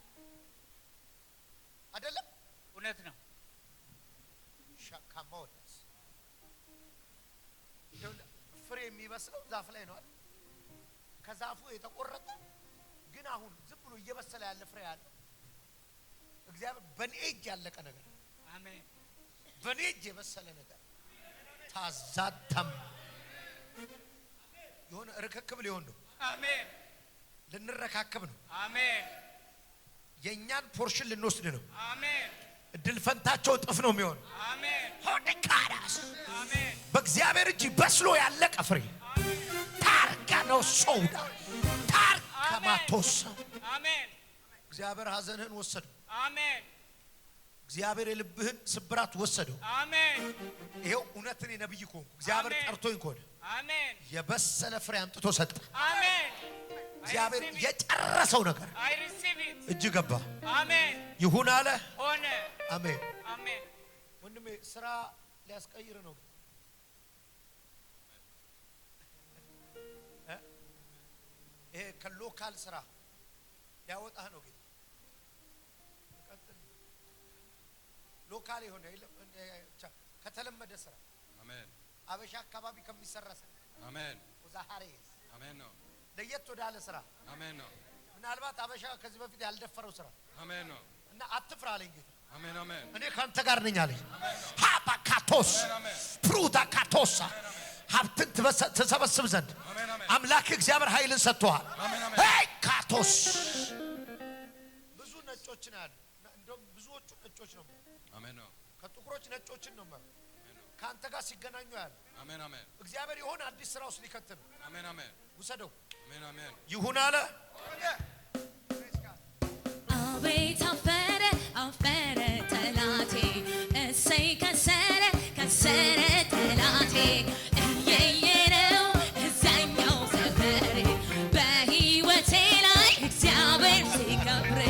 አይደለም? እውነት ነው። ሻካማውስ ፍሬ የሚበስለው ዛፍ ላይ ነው አይደል? ከዛፉ የተቆረጠ ግን አሁን ዝም ብሎ እየበሰለ ያለ ፍሬ አለ። እግዚአብሔር በኔ እጅ ያለቀ ነገር፣ አሜን፣ በኔ እጅ የበሰለ ነገር ታዛተም የሆነ ርክክብ ሊሆን ነው። አሜን፣ ልንረካከብ ነው። አሜን፣ የኛን ፖርሽን ልንወስድ ነው። አሜን፣ እድል ፈንታቸው እጥፍ ነው የሚሆን። አሜን፣ ሆነካራስ አሜን፣ በእግዚአብሔር እጅ በስሎ ያለቀ ፍሬ ታርጋ ነው ሶውዳ ታርጋ ማቶስ። አሜን። እግዚአብሔር ሐዘንህን ወሰደው። አሜን። እግዚአብሔር የልብህን ስብራት ወሰደው። አሜን። ይሄው እውነትን የነብይ ኮንኩ እግዚአብሔር ጠርቶኝ ኮነ። አሜን። የበሰለ ፍሬ አምጥቶ ሰጠ። አሜን። እግዚአብሔር የጨረሰው ነገር I receive it። እጅ ገባ። አሜን። ይሁን አለ። ሆነ። አሜን። አሜን። ወንድሜ ስራ ሊያስቀይር ነው። ይሄ ከሎካል ስራ ሊያወጣህ ነው። ጌታ ቀጥል። ሎካል የሆነ ከተለመደ ስራ አሜን። አበሻ አካባቢ ከሚሰራ ስራ አሜን። ወዛሃሬስ አሜን ነው። ለየት ወዳለ ስራ አሜን ነው። ምናልባት አበሻ ከዚህ በፊት ያልደፈረው ስራ አሜን ነው። እና አትፍራ አለኝ ጌታ። አሜን አሜን። እኔ ካንተ ጋር ነኝ አለኝ። ሃባካቶስ ፕሩዳ ካቶሳ ሀብትን ትሰበስብ ዘንድ አምላክ እግዚአብሔር ኃይልን ሰጥቷል። ሄይ ካቶስ ብዙ ነጮች ነው ያሉ። እንደውም ብዙዎቹ ነጮች ነው። አሜን ነው። ከጥቁሮች ነጮችን ነው ማለት ካንተ ጋር ሲገናኙ ያሉ። አሜን አሜን። እግዚአብሔር የሆነ አዲስ ስራ ውስጥ ሊከት ነው። አሜን አሜን። ውሰደው። አሜን አሜን። ይሁን አለ። አቤት አፈረ አፈረ ጠላቴ፣ እሰይ ከሰረ ከሰረ ጠላቴ። እየየ ነው እዛኛው ሰፈር በሕይወቴ ላይ እግዚአብሔር ሲከብር።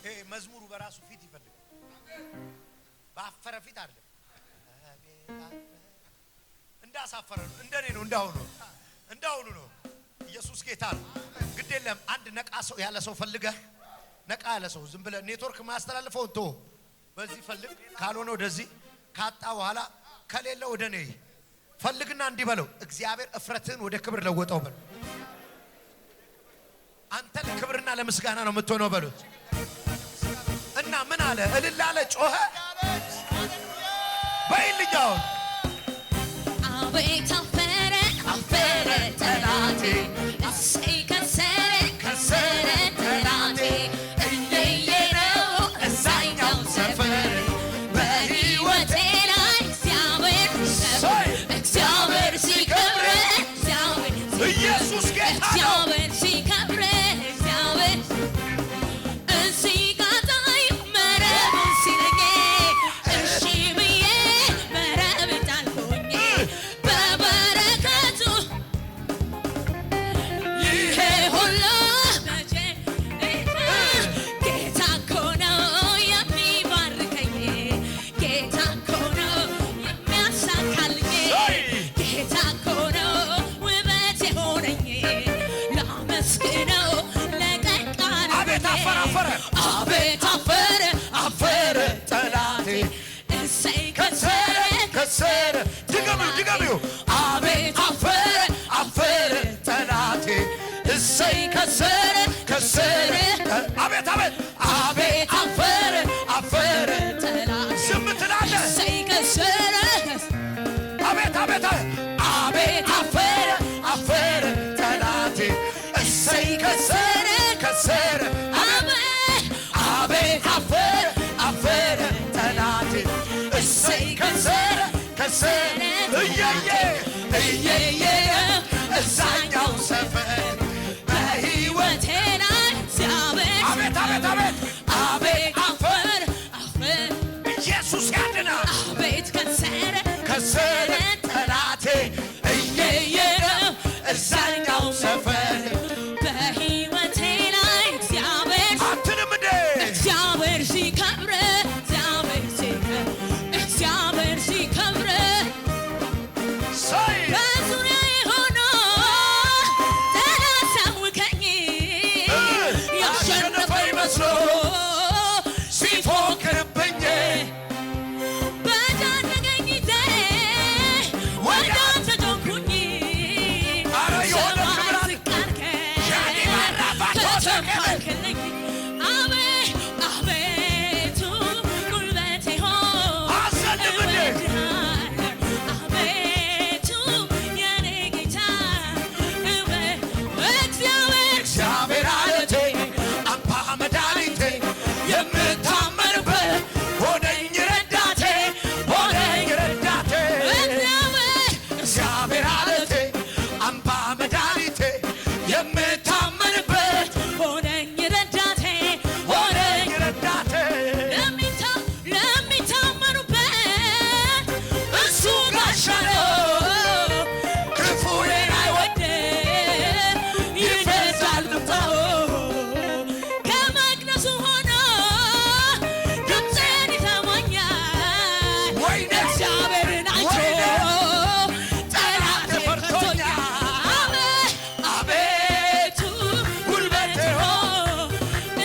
ይሄ መዝሙሩ በራሱ ፊት ይፈልጋል። ባፈረ ፊት አይደለም። እንዳሳፈረ ነው። እንደኔ ነው። እንዳሁኑ ነው። ኢየሱስ ጌታ ነው። ግድ የለም። አንድ ነቃ ሰው ያለ ሰው ፈልገህ ነቃ ያለ ሰው ዝም ብለህ ኔትወርክ ማስተላለፈው እንቶ በዚህ ፈልግ፣ ካልሆነ ወደዚህ፣ ካጣ በኋላ ከሌለ ወደ እኔ ፈልግና እንዲህ በለው፣ እግዚአብሔር እፍረትህን ወደ ክብር ለወጠው በለው። አንተ ለክብርና ለምስጋና ነው የምትሆነው በሉት። እና ምን አለ? እልል አለ፣ ጮኸ። በይልኛው አቤት አፈረ አፈረ ጠላቴ እሰይ ከሰረ ከሰረ ጠላቴ እየየ ነው እዛኛው ሰፈር በሕይወቴ ላይ እግዚአብሔር ሲከብር ኢየሱስ ጌታ ነው። እግዚአብሔር ሲከብር እግዚአብሔር እዚህ ጋጣይ መረቡን ሲለኝ እሺ ብዬ መረብ ጣልኩኝ በበረከቱ ይሄ ሁሉ መቼ ጌታ እኮ ነው የሚባርከኝ ጌታ እኮ ነው የሚያሳካልኝ ጌታ እኮ ነው ውበት የሆነኝ ላመስግነው ለቀቃል አቤት አፈረ አፈረ አቤት አፈረ አፈረ ጠላቴ እሰይ ከሰረ ከሰረ ድገሚው አቤት አፈረ አፈረ ጠላቴ እሰይ ከሰረ ከሰረ አቤት አቤት አቤት አፈረ አፈረ ጠላት ዝም ትላለህ እሰይ ከሰረ አቤት አቤት አቤት አፈረ አፈረ ጠላቴ እሰይ ከሰረ ከሰረ አቤት አፈረ አፈረ ጠላቴ እሰይ ከሰረ ከሰረ እየየ እየየ እዛኛው ሰፈር በሕይወቴ ላይ እግዚአብሔር አቤት አቤት አቤት አቤት አፈር አፈር ኢየሱስ ያድናል አቤት ከሰረ ከሰረ ጠላቴ እየየ እዛኛው ሰፈር በሕይወቴ ላይ እግዚአብሔር አትልም እንዴ እግዚአብሔር ሲከብር እግዚአብሔር ሲከብር ሰይ በዙሪያዬ ሆኖ ጠላት ሲያውከኝ ያሸነፈኝ መስሎ ሲፎክርብኝ በዳነገኝ ጊዜ ወደ አንተ ጮኽኩኝ አረ የሆነ ክብር አለ። ዝቅ አድርገህ ሻኒ ማራባቶ ተከልክልኝ አቤት አቤቱ ጉልበቴ ሆይ አሰልም እንዴ አቤቱ የኔ ጌታ እግዚአብሔር አለቴ አምባ መድኃኒቴ የምታመንበት ሆነኝ ረዳቴ ሆነኝ ረዳቴ እግዚአብሔር አለቴ አምባ መድኃኒቴ የምታመንበት ሆነኝ ረዳቴ ሆነኝ ረዳቴ ለሚታመኑበት እሱ ጋሻ ነው ክፉዬን አይወድም ይፈዛል ልምጣው ከመቅደሱ ሆኖ ድምፄን ይሰማኛል ወይኔ እግዚአብሔርን አይቶ ወይኔ ጠላቴ ፈርቶኛል አቤት ጉልበቴ ሆይ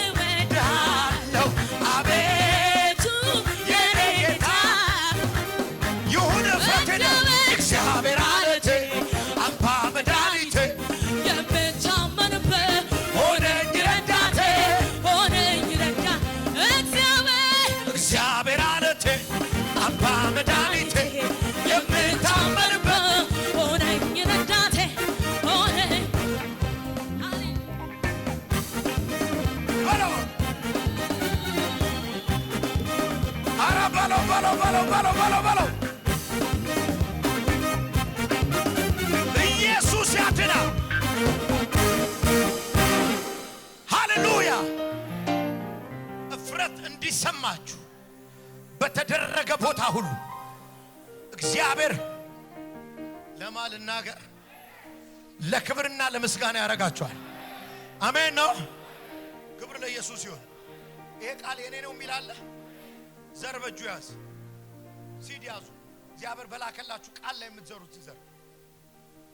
እወድሃለሁ አቤት የኔ ጌታ ይሁን እፍረቴ እግዚአብሔር አለቴ አምባ መድኃኒቴ የምታመንበት ሆነኝ ረዳቴ ሆነኝ ረዳ እግዚአብሔር አለቴ አምባ መድኃኒቴ የምታመንበት ሆነኝ ረዳቴ ሆነኝ በለው ኧረ በለው በለው በለው በለው በለው በለው ኢየሱስ ያድናል። ሃሌሉያ እፍረት እንዲሰማችሁ በተደረገ ቦታ ሁሉ እግዚአብሔር ለማ ልናገር ለክብርና ለምስጋና ያደርጋችኋል። አሜን ነው። ክብር ለኢየሱስ ይሁን። ይሄ ቃል የኔ ነው የሚላለ ዘር በእጁ ያዝ፣ ሲድ ያዙ። እግዚአብሔር በላከላችሁ ቃል ላይ የምትዘሩት ዘር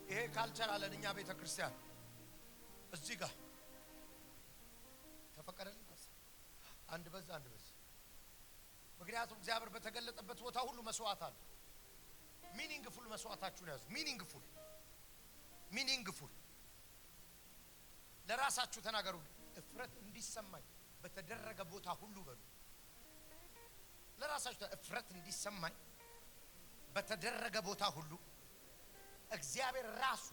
ይሄ ካልቸር አለን እኛ ቤተ ክርስቲያን እዚህ ጋር ተፈቀደልን። አንድ በዛ አንድ በዛ። ምክንያቱም እግዚአብሔር በተገለጠበት ቦታ ሁሉ መስዋዕት አለ። ሚኒንግፉል መስዋዕታችሁን ያዙ። ሚኒንግፉል ለራሳችሁ ተናገሩ። እፍረት እንዲሰማኝ በተደረገ ቦታ ሁሉ በሉ። ለራሳችሁ እፍረት እንዲሰማኝ በተደረገ ቦታ ሁሉ እግዚአብሔር ራሱ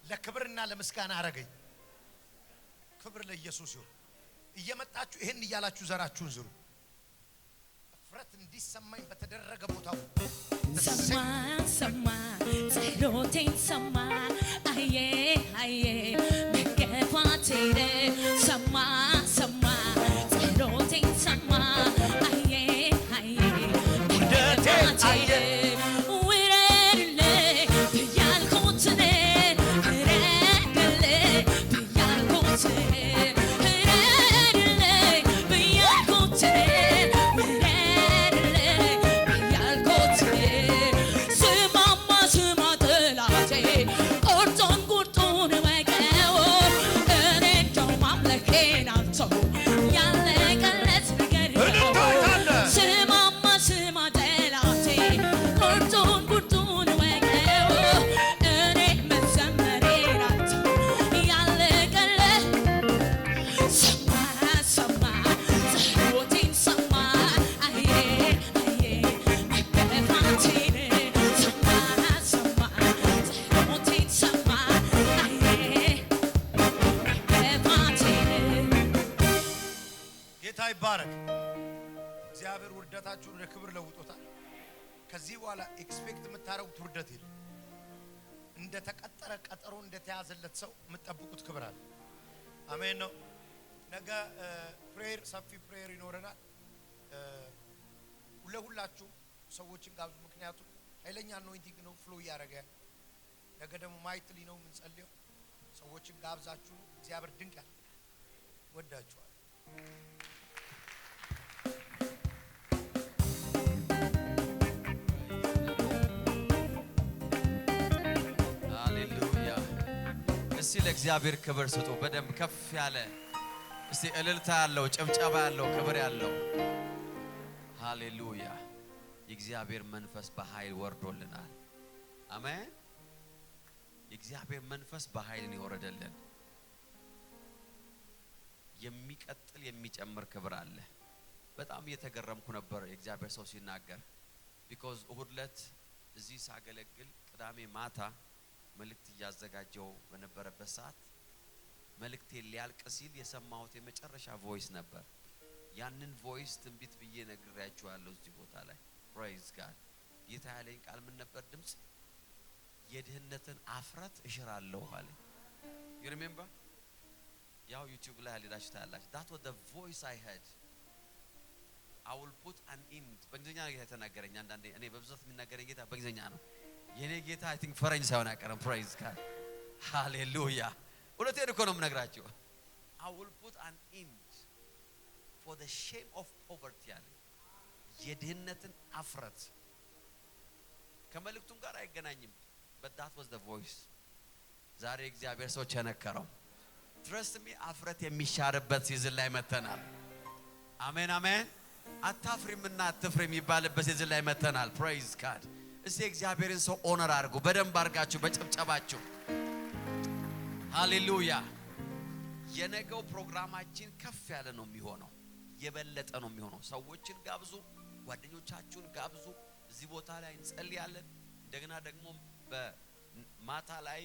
ለክብርና ለምስጋና አረገኝ። ክብር ለኢየሱስ ይሁን። እየመጣችሁ ይሄን እያላችሁ ዘራችሁን ዝሩ። እፍረት እንዲሰማኝ በተደረገ ቦታው ሰማ ጸሎቴን ሰማ አየ መገፋቴን ሰማ ጸሎቴን ሰማ አየ መገፋቴን ውረድልኝ ብያልኩት ይባረክ። እግዚአብሔር ውርደታችሁን ለክብር ለውጦታል። ከዚህ በኋላ ኤክስፔክት የምታረጉት ውርደት የለም። እንደ ተቀጠረ ቀጠሮ እንደተያዘለት ሰው የምትጠብቁት ክብር አለ። አሜን ነው። ነገ ፕሬየር ሰፊ ፕሬየር ይኖረናል። ሁላችሁ ሰዎችን ጋብዙ። ምክንያቱም ኃይለኛ አኖይንቲንግ ነው ፍሎ እያደረገ። ነገ ደግሞ ማይትሊ ነው የምንጸልየው። ሰዎችን ጋብዛችሁ እግዚአብሔር ድንቅ ያደርጋል። ወዳችኋል። ሃሌሉያ። እስቲ ለእግዚአብሔር ክብር ስጡ። በደንብ ከፍ ያለ እስቲ እልልታ ያለው ጭብጨባ ያለው ክብር ያለው። ሃሌሉያ። የእግዚአብሔር መንፈስ በኃይል ወርዶልናል። አሜን። የእግዚአብሔር መንፈስ በኃይልን ይወረደልን። የሚቀጥል የሚጨምር ክብር አለ። በጣም እየተገረምኩ ነበር የእግዚአብሔር ሰው ሲናገር። ቢኮዝ እሁድ ዕለት እዚህ ሳገለግል ቅዳሜ ማታ መልእክት እያዘጋጀው በነበረበት ሰዓት መልእክቴ ሊያልቅ ሲል የሰማሁት የመጨረሻ ቮይስ ነበር። ያንን ቮይስ ትንቢት ብዬ ነግሬያችኋለሁ እዚህ ቦታ ላይ። ፕሬይዝ ጋድ። ጌታ ያለኝ ቃል ምን ነበር? ድምጽ የድህነትን አፍረት እሽራለሁ አለኝ። you remember? ያው ዩቲዩብ ላይ አልሄዳችሁ ታያላችሁ። that was the voice I heard. I will put an end። በእንግሊዝኛ ነው የተናገረኝ። አንዳንዴ እኔ በብዛት የሚናገረኝ ጌታ በእንግሊዝኛ ነው። የኔ ጌታ I think ፈረንጅ ሳይሆን አይቀርም። ፕሬይዝ ጋድ። ሃሌሉያ። ሁለቴን እኮ ነው የምነግራችሁ። I will put an end for the shame of poverty አለኝ። የድህነትን አፍረት ከመልእክቱም ጋር አይገናኝም። but that was the voice። ዛሬ እግዚአብሔር ሰው ቸነከረው። trust me አፍረት የሚሻርበት ሲዝን ላይ መተናል። አሜን አሜን። አታፍሪምና አትፍሪም የሚባልበት ሲዝን ላይ መተናል። ፕሬይዝ ጋድ። እስቲ እግዚአብሔርን ሰው ኦነር አድርጉ በደንብ አድርጋችሁ በጭብጨባችሁ። ሃሌሉያ። የነገው ፕሮግራማችን ከፍ ያለ ነው የሚሆነው፣ የበለጠ ነው የሚሆነው። ሰዎችን ጋብዙ፣ ጓደኞቻችሁን ጋብዙ። እዚህ ቦታ ላይ እንጸልያለን። እንደገና ደግሞ በማታ ላይ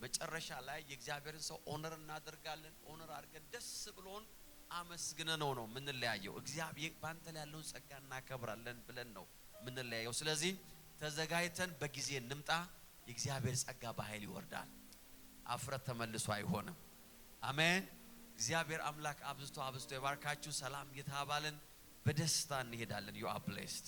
መጨረሻ ላይ የእግዚአብሔርን ሰው ኦነር እናደርጋለን። ኦነር አድርገን ደስ ብሎን አመስግነነው ነው የምንለያየው። እግዚአብሔር ባንተ ላይ ያለውን ጸጋ እናከብራለን ብለን ነው የምንለያየው። ስለዚህ ተዘጋጅተን በጊዜ እንምጣ። የእግዚአብሔር ጸጋ በኃይል ይወርዳል። አፍረት ተመልሶ አይሆንም። አሜን። እግዚአብሔር አምላክ አብዝቶ ይባርካችሁ። ሰላም እየተባባልን በደስታ እንሄዳለን። you are blessed።